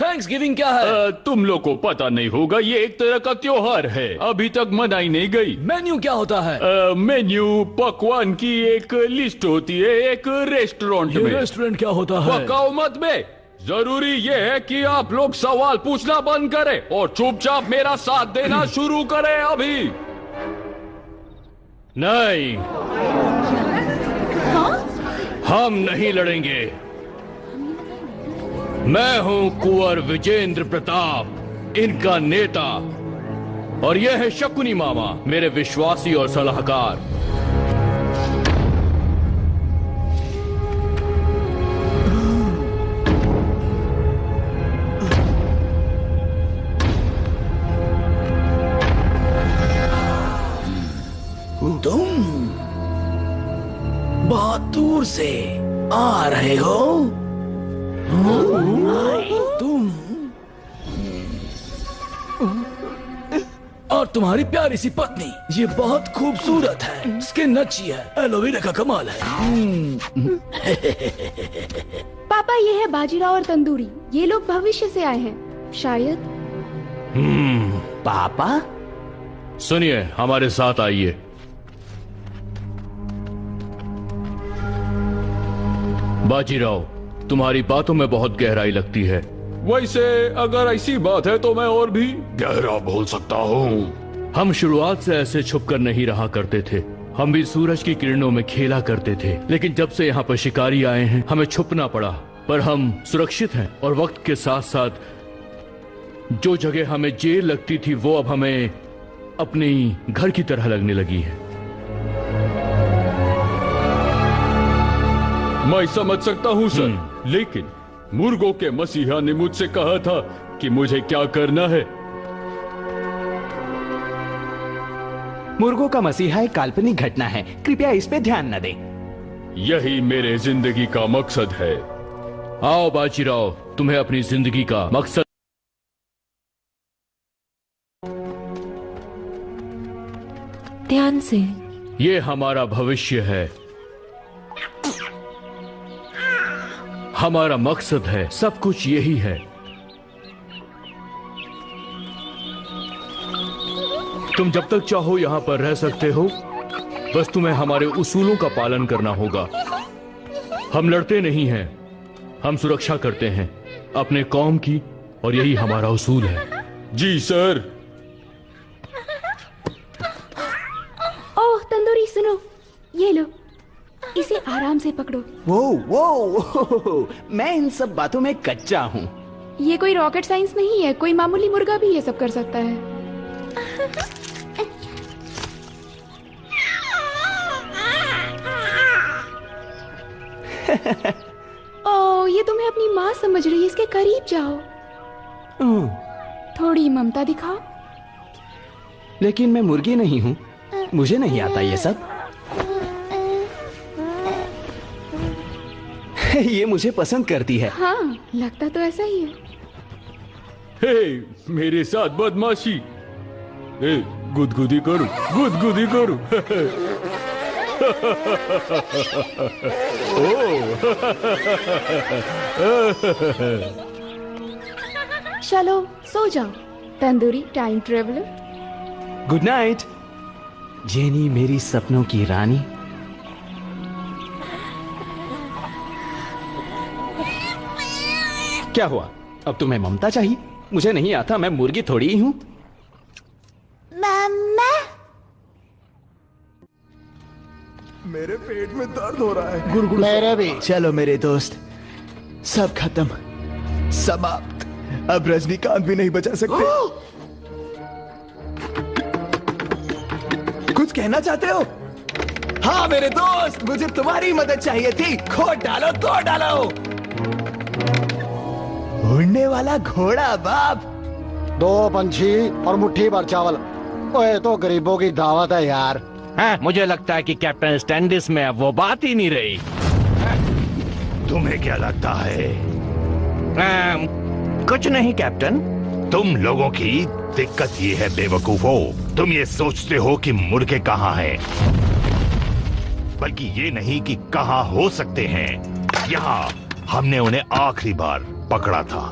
थैंक्स गिविंग क्या है? तुम लोग को पता नहीं होगा, ये एक तरह का त्योहार है, अभी तक मनाई नहीं गई। मेन्यू क्या होता है? मेन्यू पकवान की एक लिस्ट होती है एक रेस्टोरेंट में। रेस्टोरेंट क्या होता है? पकाओ मत बे। जरूरी ये है कि आप लोग सवाल पूछना बंद करें और चुपचाप मेरा साथ देना शुरू करें अभी। नहीं, हम नहीं लड़ेंगे। मैं हूं कुंवर विजेंद्र प्रताप, इनका नेता, और यह है शकुनी मामा, मेरे विश्वासी और सलाहकार। तुम बहुत दूर से आ रहे हो? तुम्हारी प्यारी सी पत्नी, ये बहुत खूबसूरत है, स्किन अच्छी है, एलोवेरा का कमाल है। पापा ये है बाजीराव और तंदूरी, ये लोग भविष्य से आए हैं शायद। पापा सुनिए, हमारे साथ आइए। बाजीराव, तुम्हारी बातों में बहुत गहराई लगती है। वैसे अगर ऐसी बात है तो मैं और भी गहरा बोल सकता हूँ। हम शुरुआत से ऐसे छुपकर नहीं रहा करते थे। हम भी सूरज की किरणों में खेला करते थे, लेकिन जब से यहाँ पर शिकारी आए हैं हमें छुपना पड़ा। पर हम सुरक्षित हैं और वक्त के साथ साथ जो जगह हमें जेल लगती थी वो अब हमें अपने घर की तरह लगने लगी है। मैं समझ सकता हूँ सर, लेकिन मुर्गों के मसीहा ने मुझसे कहा था कि मुझे क्या करना है। मुर्गों का मसीहा एक काल्पनिक घटना है, कृपया इस पे ध्यान न दें। यही मेरे जिंदगी का मकसद है। आओ बाजीराव, तुम्हें अपनी जिंदगी का मकसद। ध्यान से। ये हमारा भविष्य है, हमारा मकसद है, सब कुछ यही है। तुम जब तक चाहो यहाँ पर रह सकते हो, बस तुम्हें हमारे उसूलों का पालन करना होगा। हम लड़ते नहीं हैं, हम सुरक्षा करते हैं अपने कौम की, और यही हमारा उसूल है। जी सर। ओह तंदूरी, सुनो, ये लो, इसे आराम से पकड़ो। वो मैं इन सब बातों में कच्चा हूँ। ये कोई रॉकेट साइंस नहीं है, कोई मामूली मुर्गा भी ये सब कर सकता है। ओह, ये तुम्हें अपनी माँ समझ रही है, इसके करीब जाओ, थोड़ी ममता दिखाओ। लेकिन मैं मुर्गी नहीं हूँ, मुझे नहीं आता ये सब। ये मुझे पसंद करती है। हाँ, लगता तो ऐसा ही है। हे, मेरे साथ बदमाशी। गुदगुदी करूं, गुदगुदी करूं। चलो सो जाओ tandoori time traveller. Good night jenny, मेरी सपनों की रानी। क्या हुआ, अब तुम्हें ममता चाहिए? मुझे नहीं आता, मैं मुर्गी थोड़ी ही हूं। मम्मा, मेरे पेट में दर्द हो रहा है। गुड़गुड़ मेरे भी। चलो मेरे दोस्त, सब खत्म, समाप्त। अब रजनीकांत भी नहीं बचा सकते। कुछ कहना चाहते हो? हाँ मेरे दोस्त, मुझे तुम्हारी मदद चाहिए थी। खोद डालो, तोड़ डालो। उड़ने वाला घोड़ा बाप। 2 पंछी और मुट्ठी भर चावल। ओए, तो गरीबों की दावत है यार। हाँ, मुझे लगता है कि कैप्टन स्टैंडिस में अब वो बात ही नहीं रही। तुम्हें क्या लगता है? कुछ नहीं कैप्टन। तुम लोगों की दिक्कत ये है बेवकूफो, तुम ये सोचते हो कि मुर्गे कहाँ हैं, बल्कि ये नहीं कि कहाँ हो सकते हैं। यहाँ हमने उन्हें आखिरी बार पकड़ा था।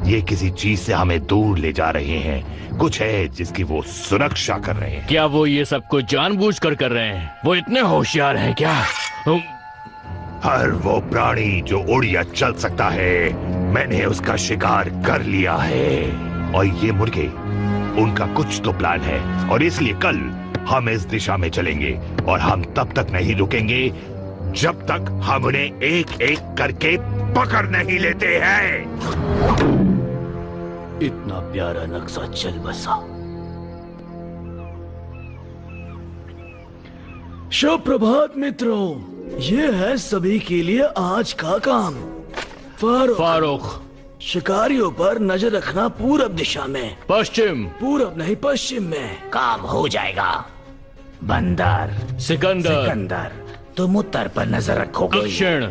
ये किसी चीज से हमें दूर ले जा रहे हैं। कुछ है जिसकी वो सुरक्षा कर रहे हैं। क्या वो ये सब कुछ जानबूझकर कर रहे हैं? वो इतने होशियार हैं क्या? हर वो प्राणी जो उड़ या चल सकता है, मैंने उसका शिकार कर लिया है। और ये मुर्गे, उनका कुछ तो प्लान है, और इसलिए कल हम इस दिशा में चलेंगे, और हम तब तक नहीं रुकेंगे जब तक हम उन्हें एक एक करके पकड़ नहीं लेते हैं। इतना प्यारा नक्शा चल बसा। शुभ प्रभात मित्रों, ये है सभी के लिए आज का काम। फारूक, शिकारियों पर नजर रखना पूरब दिशा में। पश्चिम। पूरब नहीं, पश्चिम में। काम हो जाएगा। बंदर। सिकंदर। तुम उत्तर पर नजर रखोगे। दक्षिण।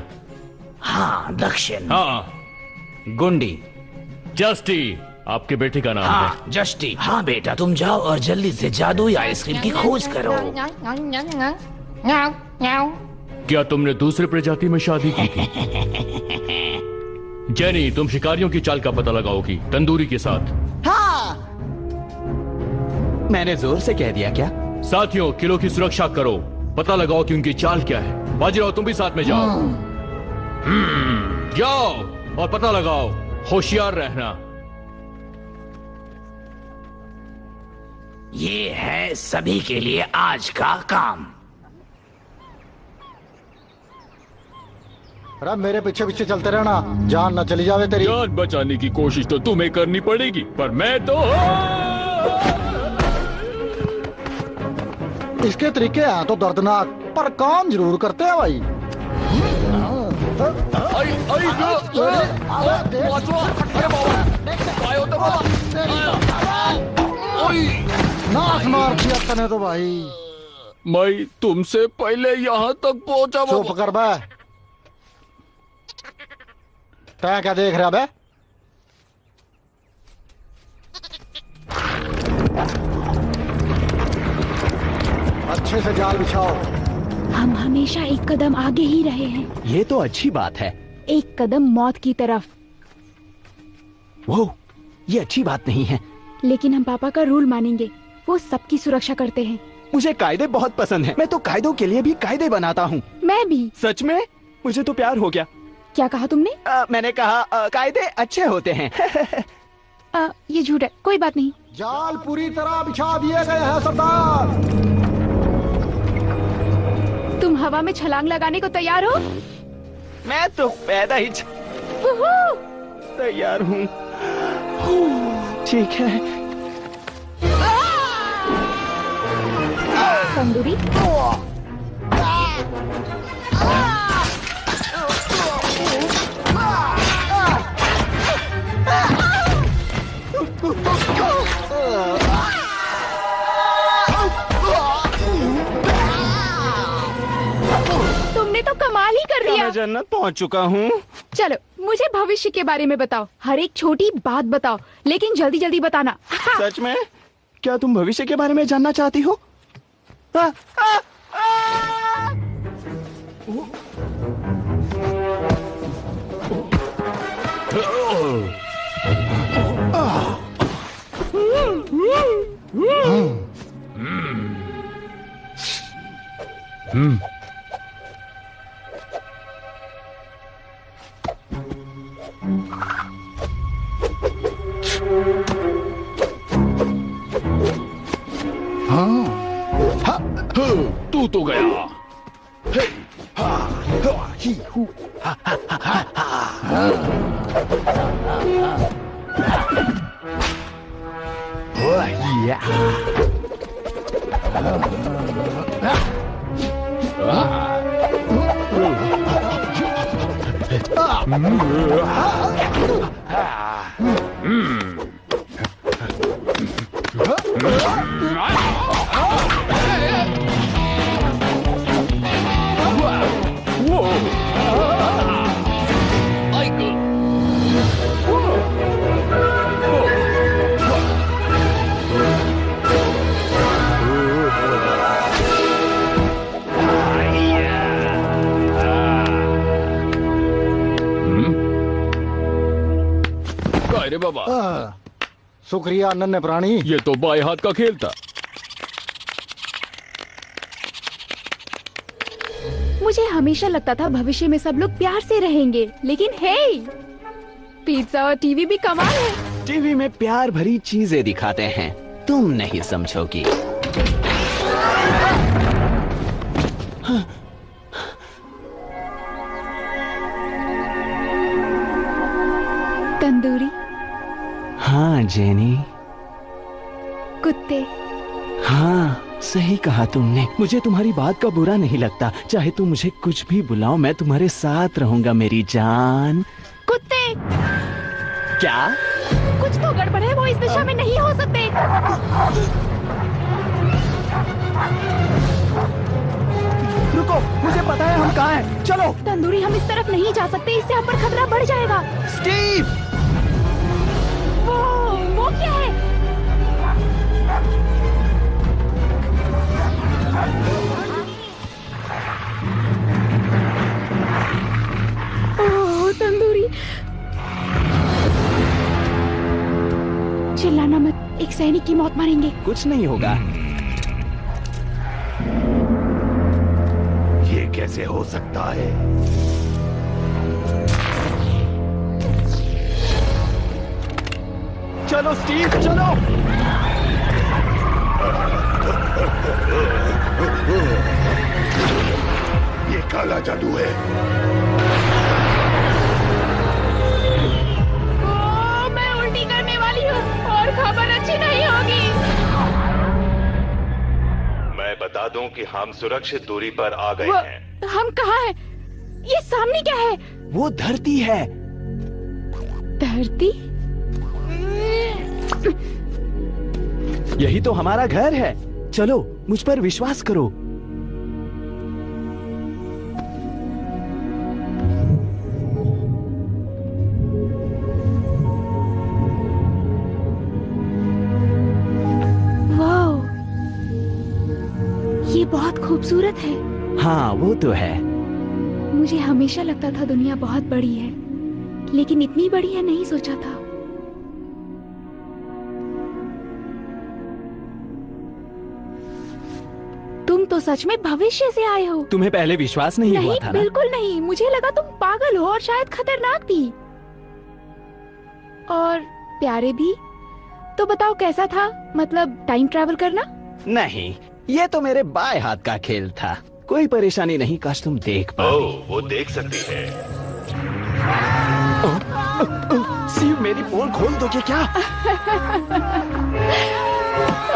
हाँ, दक्षिण। हाँ। गुंडी। जस्टी। आपके बेटे का नाम हाँ, है? जस्टी। हाँ बेटा, तुम जाओ और जल्दी से जादुई आइसक्रीम की खोज करो। क्या तुमने दूसरे प्रजाति में शादी की थी? जेनी, तुम शिकारियों की चाल का पता लगाओगी तंदूरी के साथ। हाँ, मैंने जोर से कह दिया क्या? साथियों, किलो की सुरक्षा करो, पता लगाओ कि उनकी चाल क्या है। बाजीराव, तुम भी साथ में जाओ। जाओ और पता लगाओ, होशियार रहना। ये है सभी के लिए आज का काम। अरे मेरे पीछे पीछे चलते रहना, जान न चली जावे तेरी। जान बचाने की कोशिश तो तुम्हें करनी पड़ेगी, पर मैं तो इसके तरीके हैं तो दर्दनाक, पर काम जरूर करते हैं भाई। नाश मार दिया तने तो भाई। मैं तुमसे पहले यहाँ तक पहुँचा। चुप कर बे। तै क्या देख रहा बे? अच्छे से जाल बिछाओ। हम हमेशा एक कदम आगे ही रहे हैं। ये तो अच्छी बात है। एक कदम मौत की तरफ। वो, ये अच्छी बात नहीं है। लेकिन हम पापा का रूल मानेंगे, वो सबकी सुरक्षा करते हैं। मुझे कायदे बहुत पसंद हैं। मैं तो कायदों के लिए भी कायदे बनाता हूँ। मैं भी। सच में? मुझे तो प्यार हो गया। क्या कहा तुमने? मैंने कहा कायदे अच्छे होते हैं। ये झूठ है, कोई बात नहीं। जाल पूरी तरह बिछा दिए गए हैं सरदार। तुम हवा में छलांग लगाने को तैयार हो? मैं तो पैदा ही तैयार हूँ। ठीक है। तंदूरी। तुमने तो कमाल ही कर दिया। मैं जन्नत पहुंच चुका हूँ। चलो, मुझे भविष्य के बारे में बताओ। हर एक छोटी बात बताओ, लेकिन जल्दी जल्दी बताना। सच में? क्या तुम भविष्य के बारे में जानना चाहती हो? तू तो गया। अरे बाबा, शुक्रिया नन्हे प्राणी। ये तो बाएं हाथ का खेल था। मुझे हमेशा लगता था भविष्य में सब लोग प्यार से रहेंगे, लेकिन हे, पिज्जा और टीवी भी कमाल है। टीवी में प्यार भरी चीजें दिखाते हैं, तुम नहीं समझोगी। तंदूरी। हाँ जेनी। कुत्ते। हाँ, सही कहा तुमने। मुझे तुम्हारी बात का बुरा नहीं लगता। चाहे तुम मुझे कुछ भी बुलाओ, मैं तुम्हारे साथ रहूंगा मेरी जान। कुत्ते। क्या? कुछ तो गड़बड़ है, वो इस दिशा में नहीं हो सकते। रुको, मुझे पता है हम कहाँ हैं। चलो। तंदूरी, हम इस तरफ नहीं जा सकते, इससे हम पर खतरा बढ़ जाएगा। स्टीव! क्या है? ओह, तंदूरी। चिल्लाना मत, एक सैनिक की मौत मारेंगे। कुछ नहीं होगा। ये कैसे हो सकता है? चलो स्टीव, चलो। ये काला जादू है। ओह, मैं उल्टी करने वाली हूँ और खबर अच्छी नहीं होगी। मैं बता दूं कि हम सुरक्षित दूरी पर आ गए हैं। हम कहाँ हैं? ये सामने क्या है? वो धरती है। धरती? यही तो हमारा घर है। चलो, मुझ पर विश्वास करो। वाह, ये बहुत खूबसूरत है। हाँ, वो तो है। मुझे हमेशा लगता था दुनिया बहुत बड़ी है, लेकिन इतनी बड़ी है नहीं सोचा था। तुम तो सच में भविष्य से आए हो। तुम्हें पहले विश्वास नहीं हुआ था ना? बिल्कुल नहीं। मुझे लगा तुम पागल हो और शायद खतरनाक भी, और प्यारे भी। तो बताओ कैसा था, मतलब टाइम ट्रैवल करना? नहीं, ये तो मेरे बाएं हाथ का खेल था। कोई परेशानी नहीं, काश तुम देख पाओ। वो देख सकती है। सीव, मेरी पोल खोल दोगे क्या?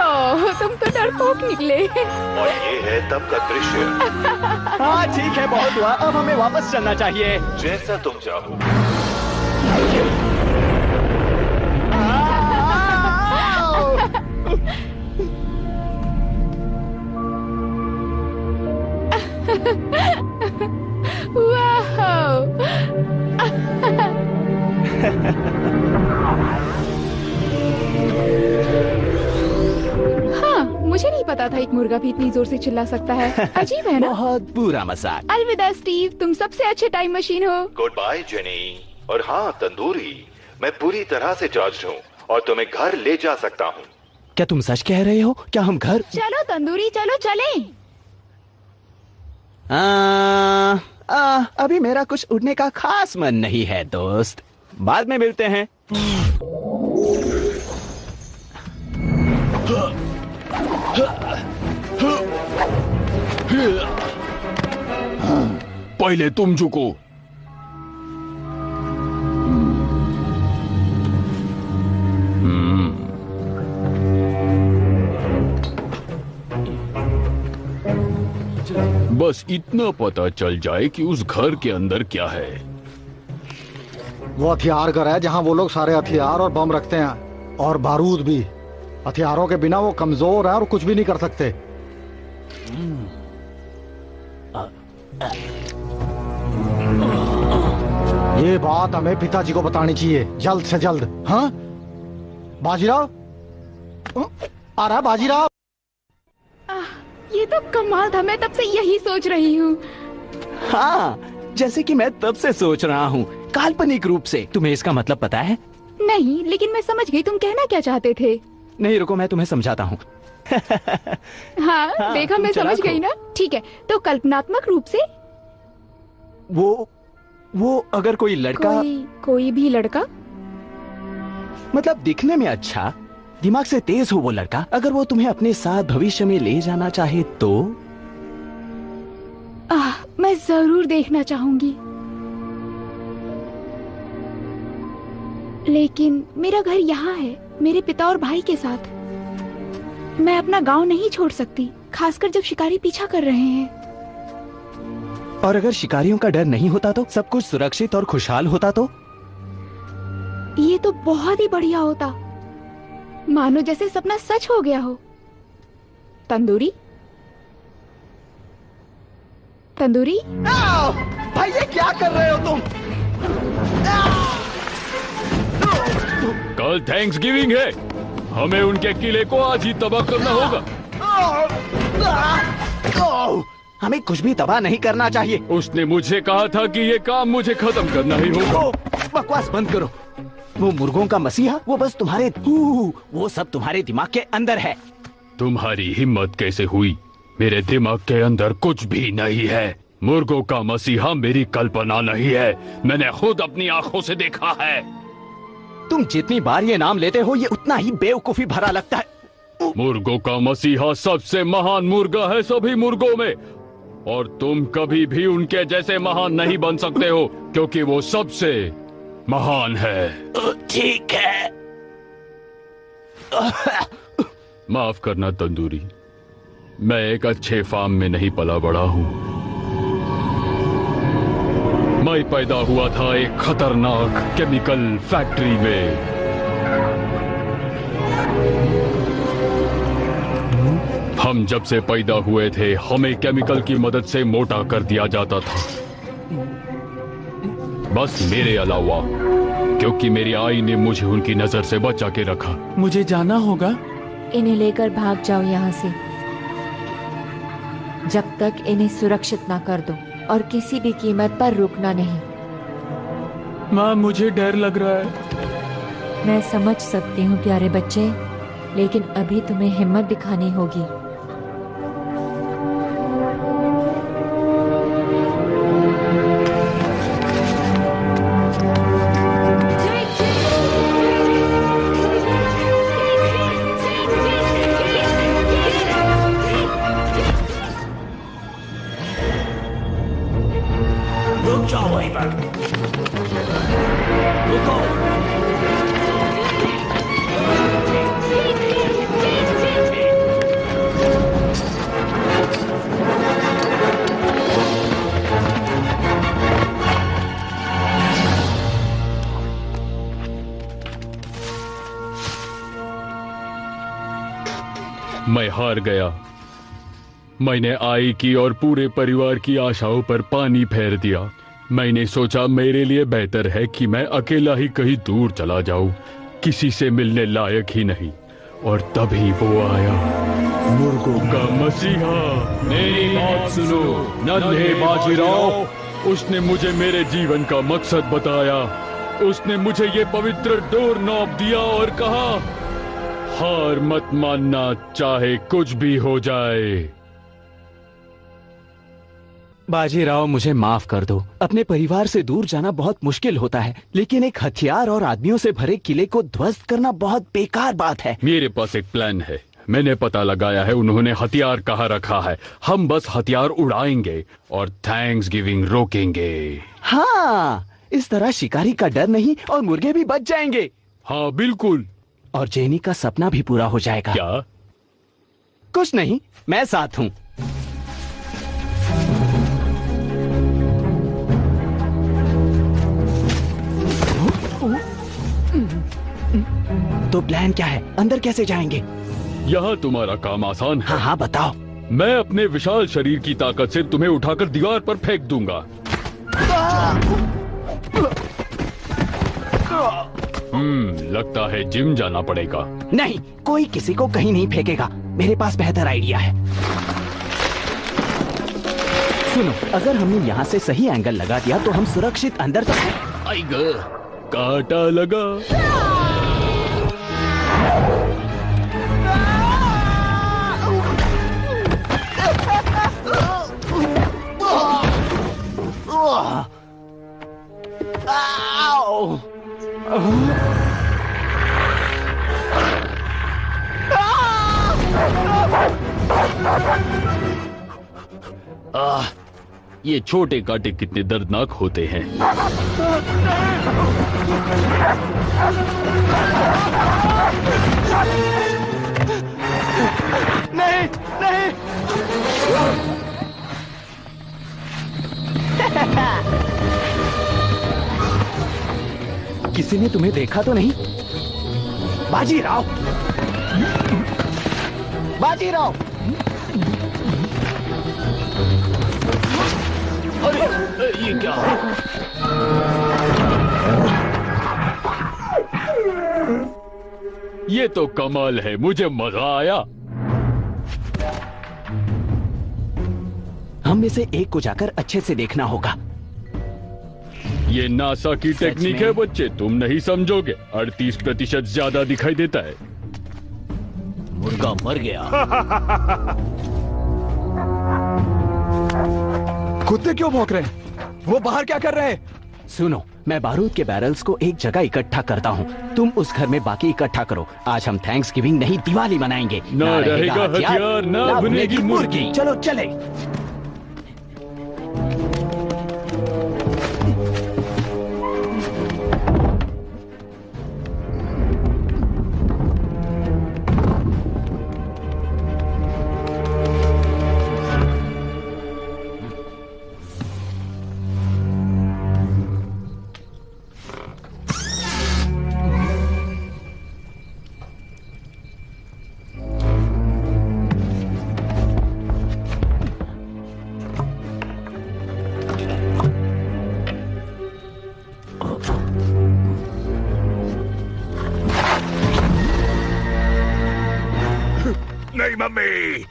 ओह, तुम तो डरपोक निकले। और ये है तब का दृश्य। हाँ ठीक है, बहुत हुआ। अब हमें वापस चलना चाहिए। जैसा तुम चाहो। हाँ, मुझे नहीं पता था एक मुर्गा भी इतनी जोर से चिल्ला सकता है। अजीब है ना? बहुत बुरा मजाक। अलविदा स्टीव, तुम सबसे अच्छे टाइम मशीन हो। Good bye Jenny. और हाँ तंदूरी, मैं पूरी तरह से चार्ज हूँ और तुम्हें घर ले जा सकता हूँ। क्या तुम सच कह रहे हो? क्या हम घर? चलो तंदूरी, चलो चलें। अभी मेरा कुछ उड़ने का खास मन नहीं है दोस्त। बाद में मिलते हैं। पहले तुम झुको। बस इतना पता चल जाए कि उस घर के अंदर क्या है। वो हथियार घर है जहाँ वो लोग सारे हथियार और बम रखते हैं, और बारूद भी। हथियारों के बिना वो कमजोर है और कुछ भी नहीं कर सकते। ये बात हमें पिताजी को बतानी चाहिए, जल्द से जल्द। हाँ बाजीराव, आ रहा बाजीराव। ये तो कमाल था, मैं तब से यही सोच रही हूँ। हाँ, जैसे कि मैं तब से सोच रहा हूँ, काल्पनिक रूप से। तुम्हें इसका मतलब पता है? नहीं, लेकिन मैं समझ गई तुम कहना क्या चाहते थे। नहीं रुको, मैं तुम्हें समझाता हूँ। हाँ, देखा, मैं समझ गई ना। ठीक है, तो कल्पनात्मक रूप से वो अगर कोई लड़का, कोई भी लड़का, मतलब दिखने में अच्छा, दिमाग से तेज हो वो लड़का, अगर वो तुम्हें अपने साथ भविष्य में ले जाना चाहे तो? मैं जरूर देखना चाहूंगी, लेकिन मेरा घर यहाँ है, मेरे पिता और भाई के साथ। मैं अपना गांव नहीं छोड़ सकती, खासकर जब शिकारी पीछा कर रहे हैं। और अगर शिकारियों का डर नहीं होता तो सब कुछ सुरक्षित और खुशहाल होता तो? ये तो बहुत ही बढ़िया होता, मानो जैसे सपना सच हो गया हो। तंदूरी, तंदूरी। भाई ये क्या कर रहे हो तुम? कल थैंक्सगिविंग है। हमें उनके किले को आज ही तबाह करना होगा। हमें कुछ भी तबाह नहीं करना चाहिए। उसने मुझे कहा था कि ये काम मुझे खत्म करना ही होगा। बकवास बंद करो। वो मुर्गों का मसीहा, वो बस तुम्हारे वो सब तुम्हारे दिमाग के अंदर है। तुम्हारी हिम्मत कैसे हुई? मेरे दिमाग के अंदर कुछ भी नहीं है। मुर्गों का मसीहा मेरी कल्पना नहीं है, मैंने खुद अपनी आंखों से देखा है। तुम जितनी बार ये नाम लेते हो ये उतना ही बेवकूफी भरा लगता है। मुर्गों का मसीहा सबसे महान मुर्गा है सभी मुर्गों में, और तुम कभी भी उनके जैसे महान नहीं बन सकते हो क्योंकि वो सबसे महान है। ठीक है। माफ करना तंदूरी, मैं एक अच्छे फार्म में नहीं पला बड़ा हूं। मैं पैदा हुआ था एक खतरनाक केमिकल फैक्ट्री में। हम जब से पैदा हुए थे हमें केमिकल की मदद से मोटा कर दिया जाता था, बस मेरे अलावा, क्योंकि मेरी आई ने मुझे उनकी नजर से बचा के रखा। मुझे जाना होगा। इन्हें लेकर भाग जाओ यहाँ से जब तक इन्हें सुरक्षित ना कर दो, और किसी भी कीमत पर रुकना नहीं। माँ, मुझे डर लग रहा है। मैं समझ सकती हूँ प्यारे बच्चे, लेकिन अभी तुम्हें हिम्मत दिखानी होगी। रुक जाओ वहीं पर। रुको। मैं हार गया। मैंने आई की और पूरे परिवार की आशाओं पर पानी फेर दिया। मैंने सोचा मेरे लिए बेहतर है कि मैं अकेला ही कहीं दूर चला जाऊं, किसी से मिलने लायक ही नहीं। और तभी वो आया, मुर्गों का मसीहा। मेरी बात सुनो नन्हे बाजीराव। उसने मुझे मेरे जीवन का मकसद बताया। उसने मुझे ये पवित्र डोर नॉब दिया और कहा, हार मत मानना, चाहे कुछ भी हो जाए। बाजीराव, मुझे माफ कर दो। अपने परिवार से दूर जाना बहुत मुश्किल होता है, लेकिन एक हथियार और आदमियों से भरे किले को ध्वस्त करना बहुत बेकार बात है। मेरे पास एक प्लान है। मैंने पता लगाया है उन्होंने हथियार कहाँ रखा है। हम बस हथियार उड़ाएंगे और थैंक्स गिविंग रोकेंगे। हाँ, इस तरह शिकारी का डर नहीं और मुर्गे भी बच जाएंगे। हाँ बिल्कुल। और जेनी का सपना भी पूरा हो जाएगा। क्या? कुछ नहीं, मैं साथ हूँ। तो प्लान क्या है? अंदर कैसे जाएंगे? यहाँ तुम्हारा काम आसान है। हाँ हाँ बताओ। मैं अपने विशाल शरीर की ताकत से तुम्हें उठाकर दीवार पर फेंक दूंगा। लगता है जिम जाना पड़ेगा। नहीं, कोई किसी को कहीं नहीं फेंकेगा। मेरे पास बेहतर आइडिया है। सुनो, अगर हमने यहाँ से सही एंगल लगा दिया तो हम सुरक्षित अंदर तक। आएगा। कांटा लगा। ये छोटे कांटे कितने दर्दनाक होते हैं। नहीं नहीं। किसी ने तुम्हें देखा तो नहीं? बाजीराव, बाजीराव। अरे ये क्या? ये तो कमाल है, मुझे मजा आया। हम में से एक को जाकर अच्छे से देखना होगा। ये नासा की टेक्निक है बच्चे, तुम नहीं समझोगे। 38% ज्यादा दिखाई देता है। मुर्गा मर गया। कुत्ते क्यों भौंक रहे हैं? वो बाहर क्या कर रहे हैं? सुनो, मैं बारूद के बैरल्स को एक जगह इकट्ठा करता हूँ, तुम उस घर में बाकी इकट्ठा करो। आज हम थैंक्सगिविंग नहीं दिवाली मनाएंगे। ना रहेगा हथियार, ना बनेगी मुर्गी। चलो चले। नहीं मम्मी,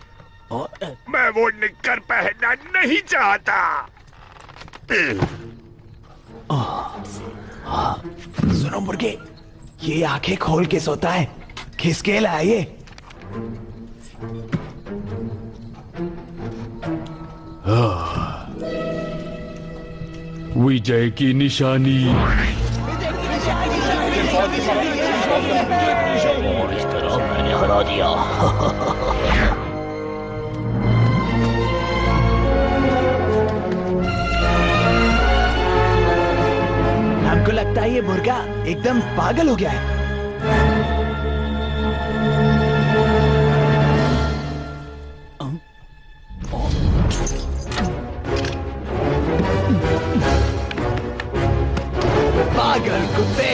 मैं वो निक्कर पहनना नहीं चाहता। सुनो मुर्गे, ये आंखें खोल के सोता है, किसके लाए ये? विजय की निशानी। और इस तरह मैंने हरा दिया। हमको लगता है ये मुर्गा एकदम पागल हो गया है। पागल कुत्ते।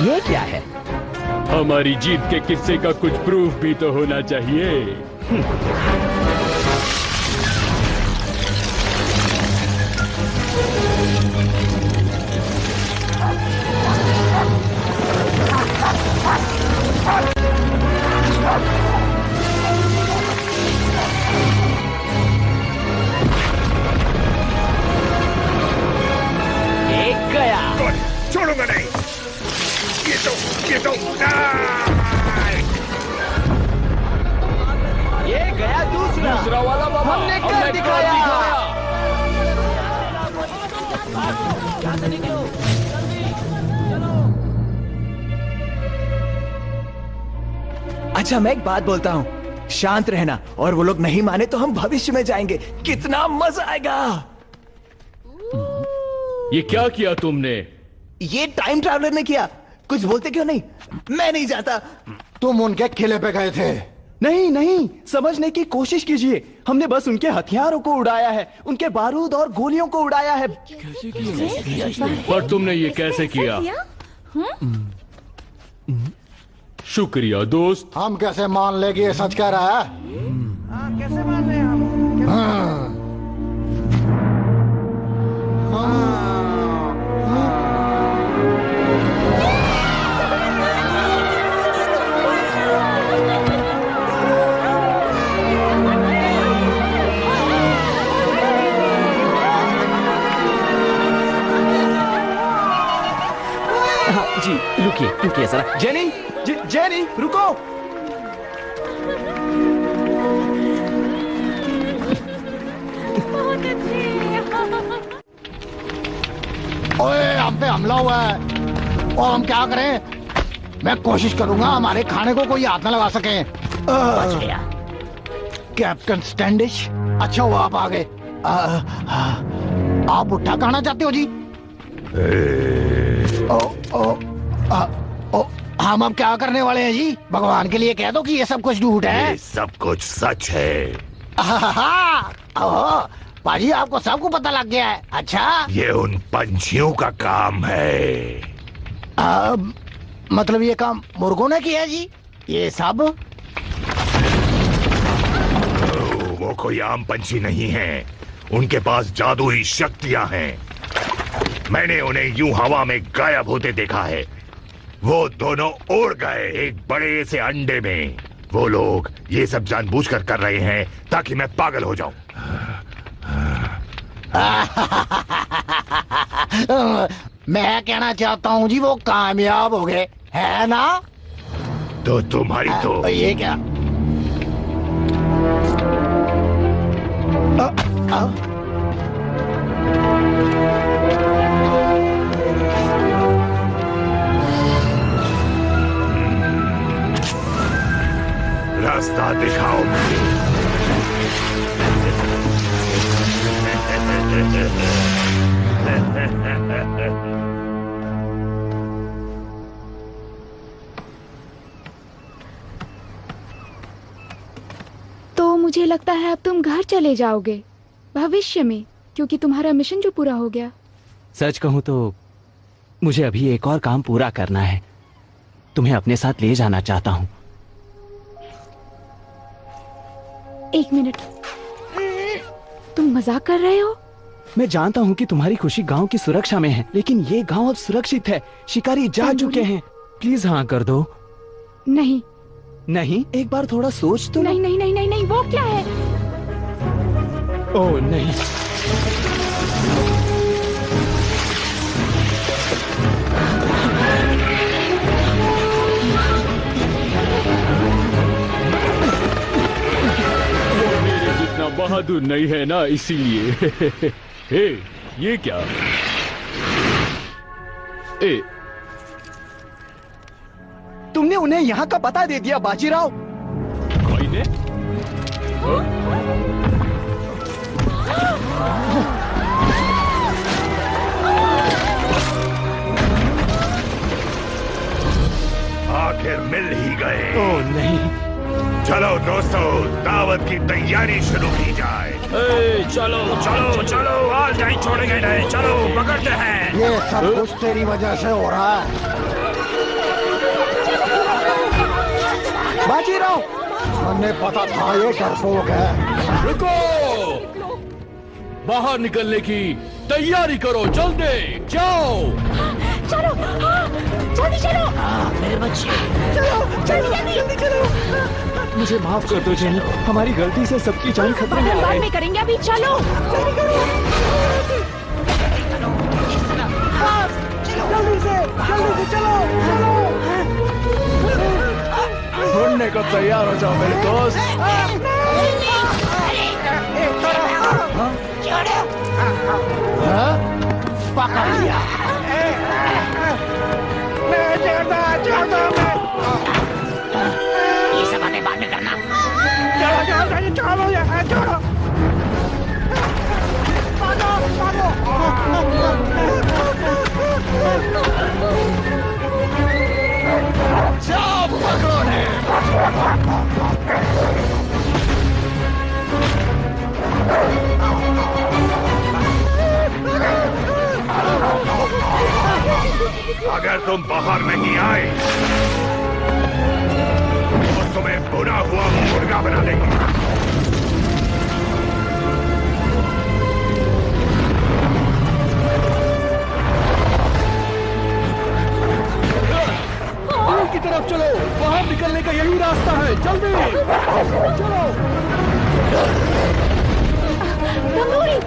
ये क्या है? हमारी जीत के किस्से का कुछ प्रूफ भी तो होना चाहिए। एक गया। छोड़ूंगा नहीं। ये तो ये गया दूसरा वाला बाबा। हमने कर दिखाया। अच्छा मैं एक बात बोलता हूँ, शांत रहना, और वो लोग नहीं माने तो हम भविष्य में जाएंगे। कितना मजा आएगा। ये क्या किया तुमने? ये टाइम ट्रैवलर ने किया। कुछ बोलते क्यों नहीं? मैं नहीं जाता। तुम उनके किले पे गए थे? नहीं नहीं, समझने की कोशिश कीजिए। हमने बस उनके हथियारों को उड़ाया है, उनके बारूद और गोलियों को उड़ाया है। कैसे किया? पर तुमने ये कैसे किया? शुक्रिया दोस्त। हम कैसे मान ले कि ये सच कह रहा है? कैसे मान रहे हम? जी रुकिए जरा। जेनी, जेनी रुको। ओए, हम पे हमला हुआ है और हम क्या करें? मैं कोशिश करूंगा हमारे खाने को कोई हाथ न लगा सके। बच गया। कैप्टन स्टैंडिश, अच्छा हुआ आप आ गए। आप भुट्टा खाना चाहते हो जी? हम अब क्या करने वाले हैं जी? भगवान के लिए कह दो कि ये सब कुछ झूठ है। ये सब कुछ सच है। पाजी, आपको सबको पता लग गया है। अच्छा, ये उन पंछियों का काम है। मतलब ये काम मुर्गों ने किया जी? ये सब? वो कोई आम पंछी नहीं है, उनके पास जादुई शक्तियां हैं। मैंने उन्हें यूं हवा में गायब होते देखा है। वो दोनों उड़ गए एक बड़े से अंडे में। वो लोग ये सब जानबूझकर कर रहे हैं ताकि मैं पागल हो जाऊं। मैं कहना चाहता हूँ जी वो कामयाब हो गए, है ना? तो तुम्हारी तो ये क्या? रास्ता दिखाओ मुझे। तो मुझे लगता है अब तुम घर चले जाओगे भविष्य में, क्योंकि तुम्हारा मिशन जो पूरा हो गया। सच कहूं तो मुझे अभी एक और काम पूरा करना है। तुम्हें अपने साथ ले जाना चाहता हूं। एक मिनट, तुम मजाक कर रहे हो? मैं जानता हूं कि तुम्हारी खुशी गांव की सुरक्षा में है, लेकिन ये गांव अब सुरक्षित है। शिकारी जा चुके हैं। प्लीज हाँ कर दो। नहीं नहीं, एक बार थोड़ा सोच तो। नहीं नहीं नहीं नहीं नहीं, वो क्या है? ओह नहीं। इतना बहादुर नहीं है ना, इसीलिए। हे, ये क्या? ए, तुमने उन्हें यहाँ का पता दे दिया बाजीराव। भाई ने? आखिर मिल ही गए। ओह नहीं। चलो दोस्तों, दावत की तैयारी शुरू की जाए। चलो चलो चलो, आज नहीं छोड़ेंगे नहीं। चलो पकड़ते हैं। ये सब कुछ तेरी वजह से हो रहा है बाजीराव। मुझे पता था ये डरपोक है। रुको, बाहर निकलने की तैयारी करो। जल्दी जाओ। चलो, जल्दी चलो। मेरे बच्चे, चलो जल्दी जल्दी चलो। मुझे माफ कर दो जेनी, हमारी गलती से सबकी जान खतरे में आ बाद गई। में करेंगे, अभी चलो। जल्दी करो। जल्दी से चलो। ढूंढने को तैयार हो जाओ मेरे दोस्त। पकड़ लिया। ये सब आने बाद में करना। चलो यहाँ चलो। जाओ पकड़ो ने। अगर तुम बाहर नहीं आए तो तुम्हें बुरा हुआ मुर्गा बना देंगे। की तरफ चलो, बाहर निकलने का यही रास्ता है। जल्दी चलो। तंदूरी,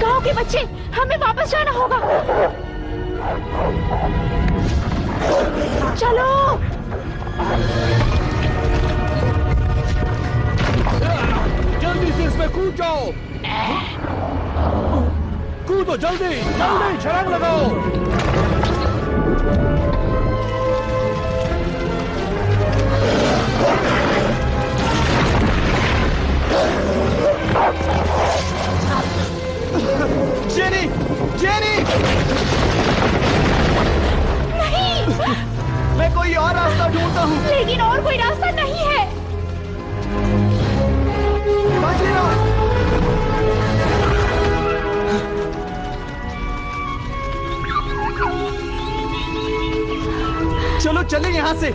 गांव के बच्चे, हमें वापस जाना होगा। चलो। जल्दी से इसमें कूद जाओ। कूदो जल्दी जल्दी, छलांग लगाओ। Jenny, jenny! नहीं, मैं कोई और रास्ता ढूंढता हूँ। लेकिन और कोई रास्ता नहीं है। चलो चले यहाँ से।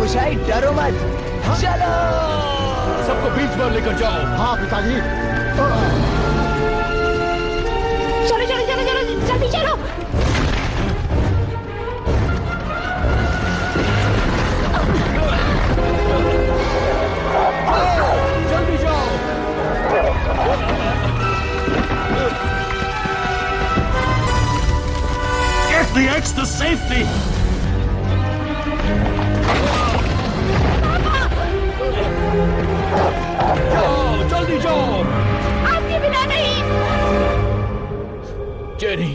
होशाई, डरो मत। चलो सबको बीच में लेकर जाओ। हाँ पिताजी। चलो चलो चलो चलो जल्दी चलो। जल्दी जाओ। Get the eggs to safety. जाओ जल्दी जाओ। आपके बिना नहीं। जेनी,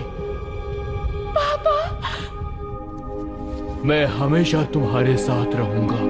पापा। मैं हमेशा तुम्हारे साथ रहूंगा।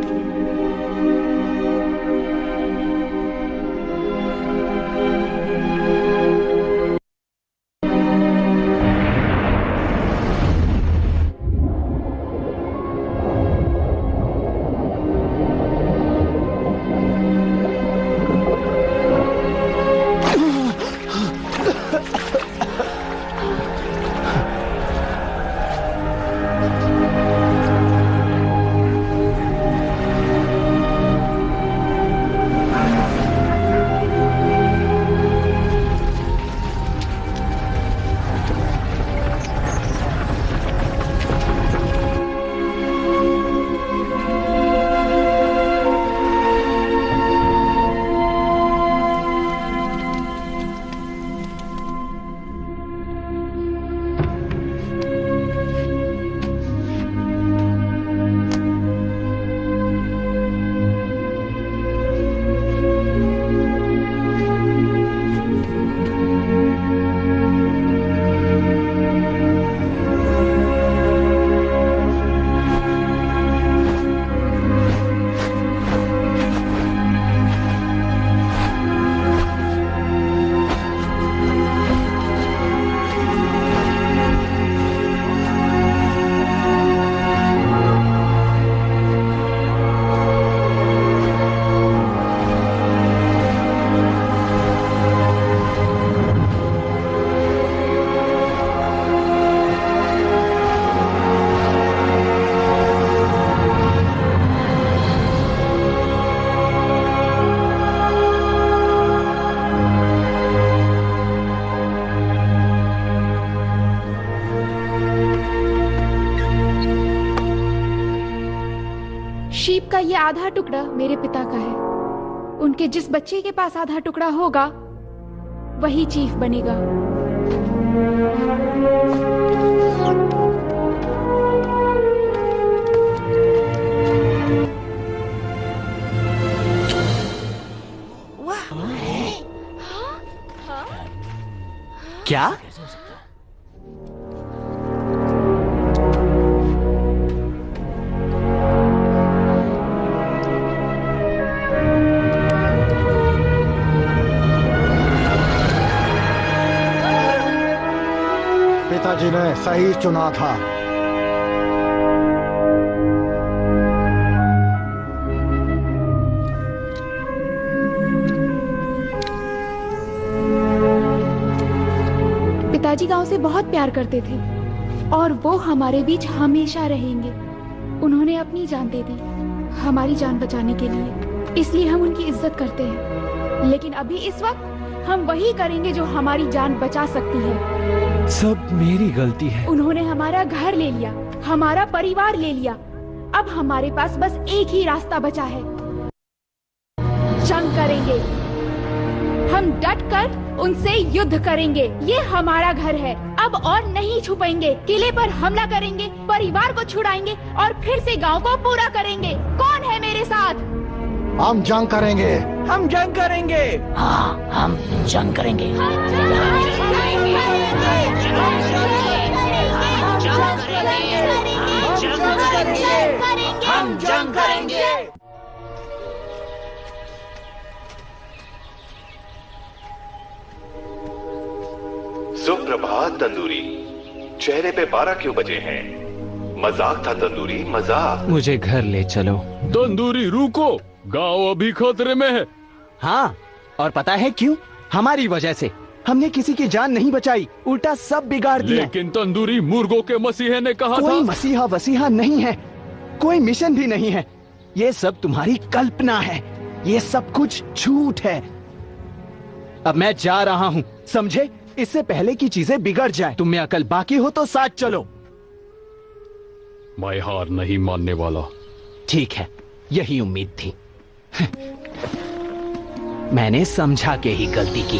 शीप का ये आधा टुकड़ा मेरे पिता का है। उनके जिस बच्चे के पास आधा टुकड़ा होगा वही चीफ बनेगा। क्या? पिताजी ने सही चुना था। पिताजी गांव से बहुत प्यार करते थे और वो हमारे बीच हमेशा रहेंगे। उन्होंने अपनी जान दे दी हमारी जान बचाने के लिए, इसलिए हम उनकी इज्जत करते हैं। लेकिन अभी इस वक्त हम वही करेंगे जो हमारी जान बचा सकती है। सब मेरी गलती है। उन्होंने हमारा घर ले लिया, हमारा परिवार ले लिया। अब हमारे पास बस एक ही रास्ता बचा है, जंग करेंगे। हम डट कर उनसे युद्ध करेंगे। ये हमारा घर है, अब और नहीं छुपेंगे। किले पर हमला करेंगे, परिवार को छुड़ाएंगे और फिर से गांव को पूरा करेंगे। कौन है मेरे साथ? हम जंग करेंगे। हम जंग करेंगे। हाँ, हम जंग करेंगे। हम जंग करेंगे। सुप्रभात तंदूरी। चेहरे पे 12 क्यों बजे हैं? मजाक था तंदूरी, मजाक। मुझे घर ले चलो। तंदूरी रुको, गांव अभी खतरे में है। हाँ, और पता है क्यों? हमारी वजह से। हमने किसी की जान नहीं बचाई, उल्टा सब बिगाड़ दिया। लेकिन तंदूरी, मुर्गों के मसीहे ने कहा था। कोई मसीहा वसीहा नहीं है, कोई मिशन भी नहीं है। ये सब तुम्हारी कल्पना है, ये सब कुछ झूठ है। अब मैं जा रहा हूँ, समझे? इससे पहले कि चीजें बिगड़ जाए। तुम में अकल बाकी हो तो साथ चलो। मैं हार नहीं मानने वाला। ठीक है, यही उम्मीद थी। मैंने समझा के ही गलती की।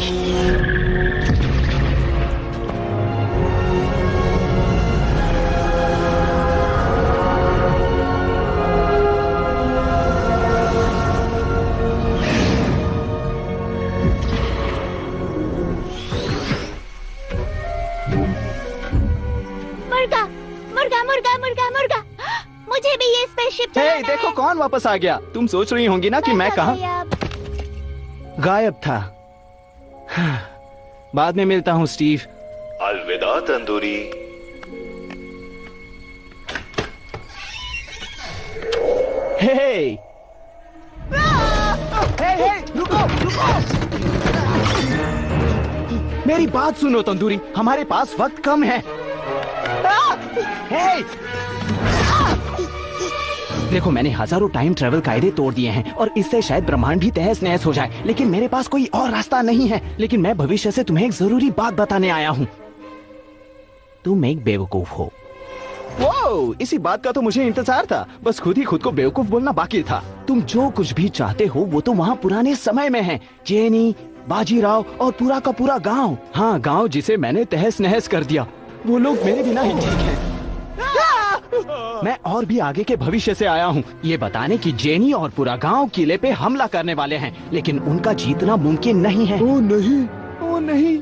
मुर्गा मुर्गा मुर्गा मुर्गा मुर्गा, मुझे भी ये स्पेसशिप चलाना है। देखो कौन वापस आ गया। तुम सोच रही होंगी ना कि मैं कहाँ गायब था। बाद में मिलता हूँ स्टीव। अलविदा तंदूरी। हे रुको रुको, मेरी बात सुनो तंदूरी, हमारे पास वक्त कम है। देखो, मैंने हजारों टाइम ट्रेवल कायदे तोड़ दिए हैं और इससे शायद ब्रह्मांड भी तहस नहस हो जाए, लेकिन मेरे पास कोई और रास्ता नहीं है। लेकिन मैं भविष्य से तुम्हें एक जरूरी बात बताने आया हूँ। तुम एक बेवकूफ हो। वो इसी बात का तो मुझे इंतजार था, बस खुद ही खुद को बेवकूफ बोलना बाकी था। तुम जो कुछ भी चाहते हो वो तो वहाँ पुराने समय में है। जेनी, बाजीराव और पूरा का पूरा गांव। हाँ, गांव जिसे मैंने तहस नहस कर दिया। वो लोग मेरे बिना ही ठीक हैं। मैं और भी आगे के भविष्य से आया हूँ, ये बताने कि जेनी और पूरा गांव किले पे हमला करने वाले हैं, लेकिन उनका जीतना मुमकिन नहीं है। ओ नहीं, ओ नहीं,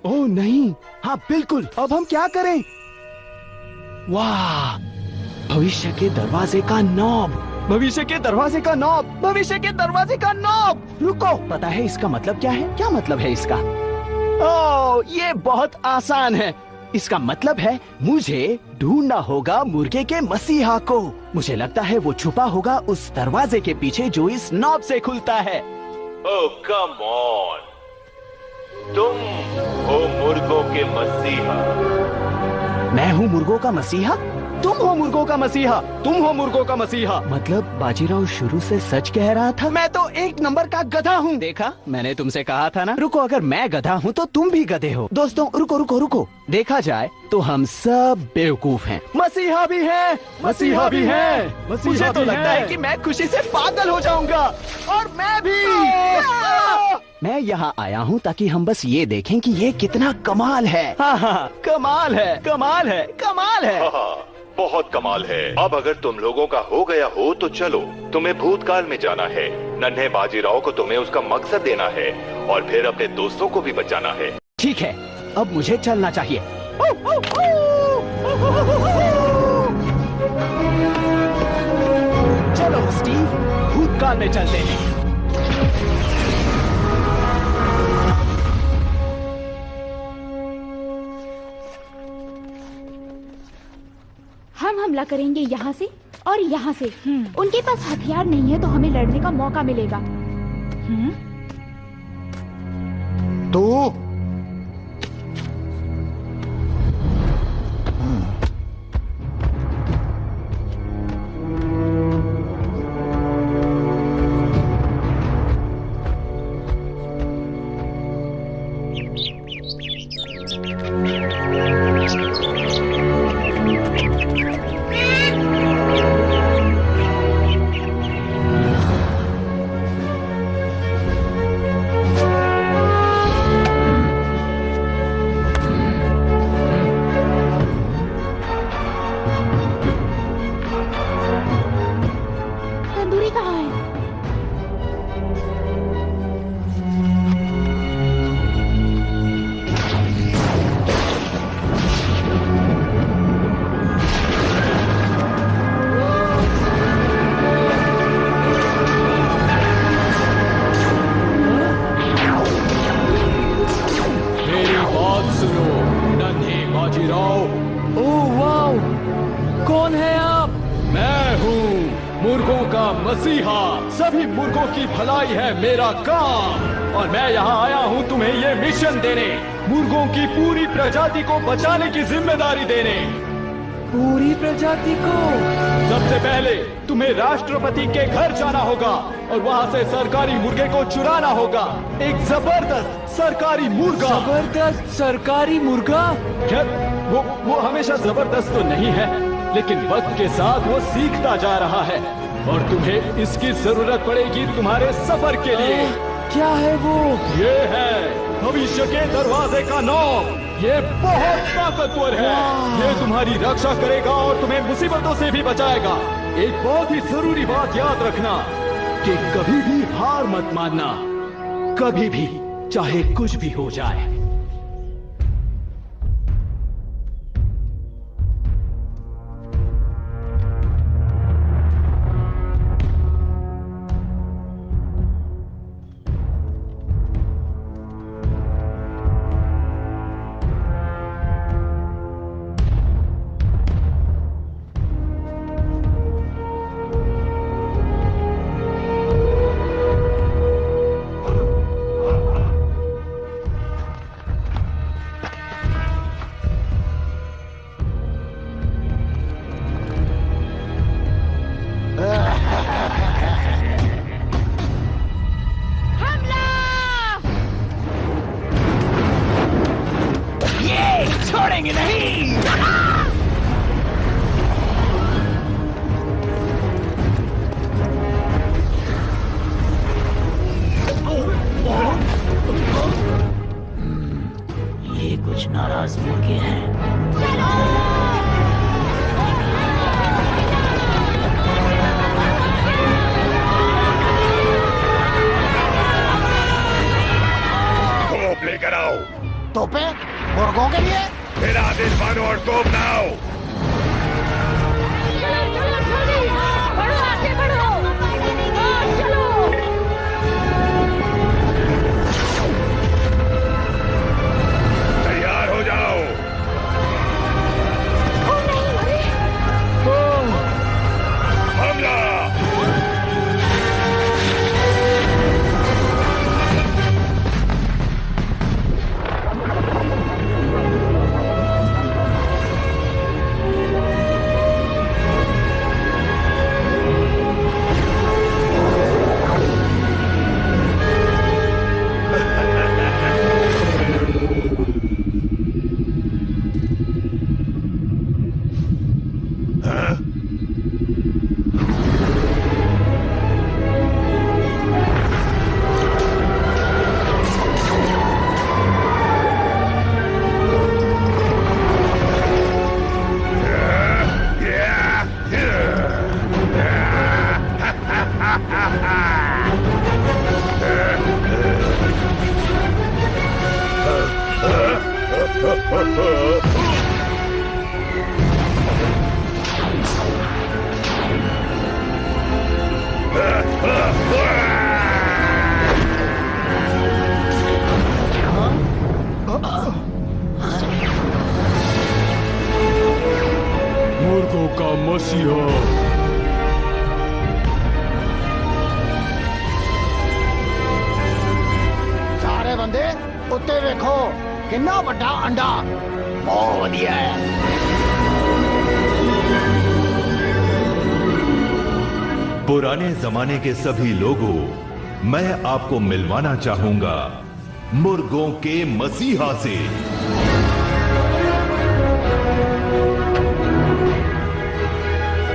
ओ नहीं। हाँ बिल्कुल, अब हम क्या करें? वाह, भविष्य के दरवाजे का नॉब, भविष्य के दरवाजे का नॉब, भविष्य के दरवाजे का नॉब। रुको, पता है इसका मतलब क्या है? क्या मतलब है इसका? ओह, ये बहुत आसान है। इसका मतलब है मुझे ढूंढना होगा मुर्गे के मसीहा को। मुझे लगता है वो छुपा होगा उस दरवाजे के पीछे जो इस नॉब से खुलता है। ओह कम ऑन, तुम हो मुर्गों के मसीहा। मैं हूँ मुर्गों का मसीहा? तुम हो मुर्गों का मसीहा, तुम हो मुर्गों का मसीहा। मतलब बाजीराव शुरू से सच कह रहा था? मैं तो एक नंबर का गधा हूँ। देखा, मैंने तुमसे कहा था ना। रुको, अगर मैं गधा हूँ तो तुम भी गधे हो। दोस्तों रुको रुको रुको, देखा जाए तो हम सब बेवकूफ हैं। मसीहा भी है, मसीहा भी है। मुझे तो लगता है कि मैं खुशी से पागल हो जाऊंगा। और मैं भी। मैं यहाँ आया हूँ ताकि हम बस ये देखें कि ये कितना कमाल है। हाँ हाँ, कमाल है, कमाल है, कमाल है। बहुत कमाल है। अब अगर तुम लोगों का हो गया हो तो चलो, तुम्हें भूतकाल में जाना है। नन्हे बाजीराव को तुम्हें उसका मकसद देना है और फिर अपने दोस्तों को भी बचाना है। ठीक है, अब मुझे चलना चाहिए। चलो स्टीव, भूतकाल में चलते हैं। हम हमला करेंगे यहाँ से और यहाँ से। उनके पास हथियार नहीं है तो हमें लड़ने का मौका मिलेगा। तो सभी मुर्गों की भलाई है मेरा काम और मैं यहाँ आया हूँ तुम्हें ये मिशन देने, मुर्गों की पूरी प्रजाति को बचाने की जिम्मेदारी देने। पूरी प्रजाति को? सबसे पहले तुम्हें राष्ट्रपति के घर जाना होगा और वहाँ से सरकारी मुर्गे को चुराना होगा। एक जबरदस्त सरकारी मुर्गा। जबरदस्त सरकारी मुर्गा? खैर, वो हमेशा जबरदस्त तो नहीं है, लेकिन वक्त के साथ वो सीखता जा रहा है और तुम्हें इसकी जरूरत पड़ेगी तुम्हारे सफर के लिए। क्या है वो? ये है भविष्य के दरवाजे का नॉब। ये बहुत ताकतवर है। ये तुम्हारी रक्षा करेगा और तुम्हें मुसीबतों से भी बचाएगा। एक बहुत ही जरूरी बात याद रखना कि कभी भी हार मत मानना, कभी भी, चाहे कुछ भी हो जाए। छोड़ेंगे नहीं। ये कुछ नाराज मुर्गे हैं। तोप लेकर आओ। तोपे मुर्गों के लिए? मेरा दिल मानो और तोप लाओ। बढ़ो, आगे बढ़ो। चलो। तैयार हो जाओ। हमला। मुर्गों का मसीहा। सारे बंदे उत्ते देखो, कितना बड़ा अंडा। बहुत बढ़िया है। पुराने जमाने के सभी लोगों, मैं आपको मिलवाना चाहूंगा मुर्गों के मसीहा से।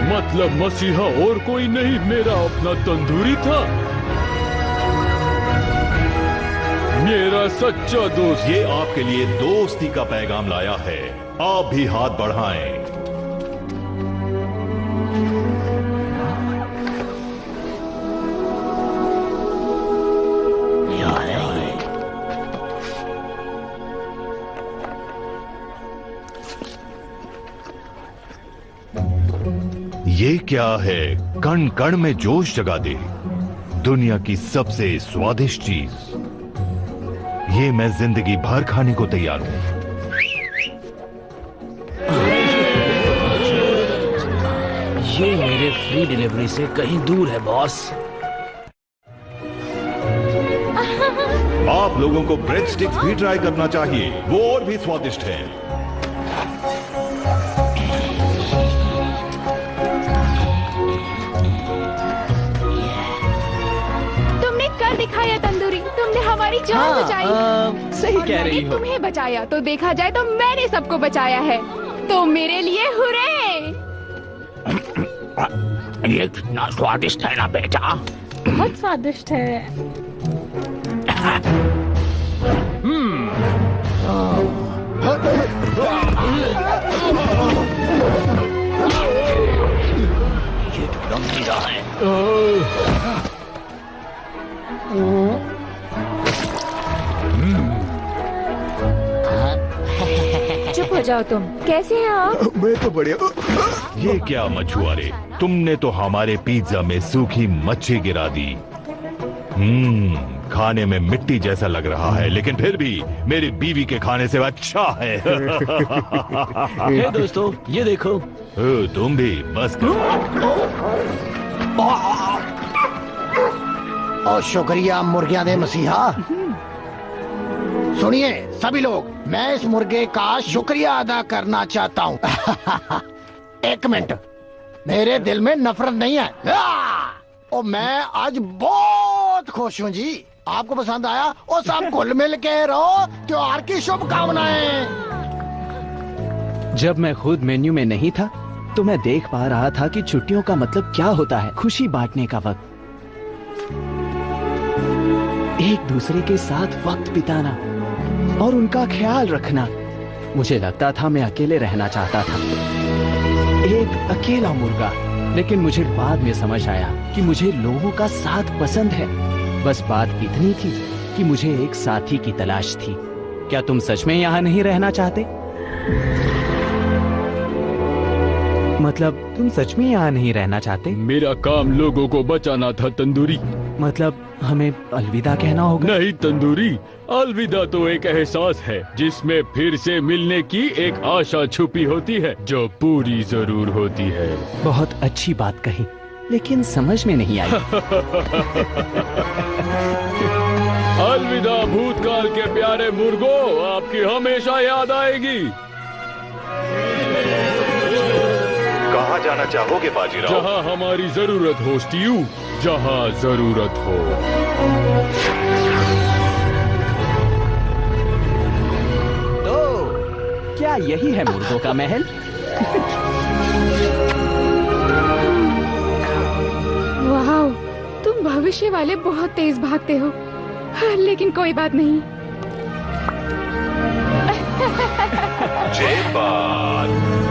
मतलब मसीहा और कोई नहीं, मेरा अपना तंदूरी था, मेरा सच्चा दोस्त। ये आपके लिए दोस्ती का पैगाम लाया है। आप भी हाथ बढ़ाएं। ये क्या है? कण कण में जोश जगा दे। दुनिया की सबसे स्वादिष्ट चीज, ये मैं जिंदगी भर खाने को तैयार हूं। ये मेरे फ्री डिलीवरी से कहीं दूर है बॉस। आप लोगों को ब्रेड स्टिक्स भी ट्राई करना चाहिए, वो और भी स्वादिष्ट है। कमाल दिखाया तंदूरी, तुमने हमारी जान बचाई। सही और कह रही मैंने हो। तुम्हें बचाया, तो देखा जाए तो मैंने सबको बचाया है। तो मेरे लिए हुर्रे। ये कितना स्वादिष्ट है ना बेटा। बहुत स्वादिष्ट है। ये तो दम नहीं रहा है। चुप हो जाओ तुम। कैसे हैं आप? मैं तो बढ़िया। ये क्या मछुआरे, तुमने तो हमारे पिज्जा में सूखी मच्छी गिरा दी। खाने में मिट्टी जैसा लग रहा है, लेकिन फिर भी मेरी बीवी के खाने से अच्छा है। हे दोस्तों, ये देखो। तुम भी बस करो। और शुक्रिया मुर्गियां दे मसीहा। सुनिए सभी लोग, मैं इस मुर्गे का शुक्रिया अदा करना चाहता हूँ। एक मिनट, मेरे दिल में नफरत नहीं है और मैं आज बहुत खुश हूँ जी। आपको पसंद आया? और सब घुल मिल के रहो। त्योहार की शुभकामनाएं। जब मैं खुद मेन्यू में नहीं था तो मैं देख पा रहा था कि छुट्टियों का मतलब क्या होता है। खुशी बांटने का वक्त, एक दूसरे के साथ वक्त बिताना और उनका ख्याल रखना। मुझे लगता था मैं अकेले रहना चाहता था, एक अकेला मुर्गा। लेकिन मुझे बाद में समझ आया कि मुझे लोगों का साथ पसंद है। बस बात इतनी थी कि मुझे एक साथी की तलाश थी। क्या तुम सच में यहाँ नहीं रहना चाहते? मतलब तुम सच में यहाँ नहीं रहना चाहते? मेरा काम लोगों को बचाना था तंदूरी। मतलब हमें अलविदा कहना होगा? नहीं तंदूरी, अलविदा तो एक एहसास है जिसमें फिर से मिलने की एक आशा छुपी होती है, जो पूरी जरूर होती है। बहुत अच्छी बात कही, लेकिन समझ में नहीं आई। अलविदा भूतकाल के प्यारे मुर्गों, आपकी हमेशा याद आएगी। कहाँ जाना चाहोगे बाजीराव? जहाँ हमारी जरूरत हो स्टीव, जहाँ जरूरत हो। तो क्या यही है मुर्गों का महल? वाह, तुम भविष्य वाले बहुत तेज भागते हो। लेकिन कोई बात नहीं। जय बात।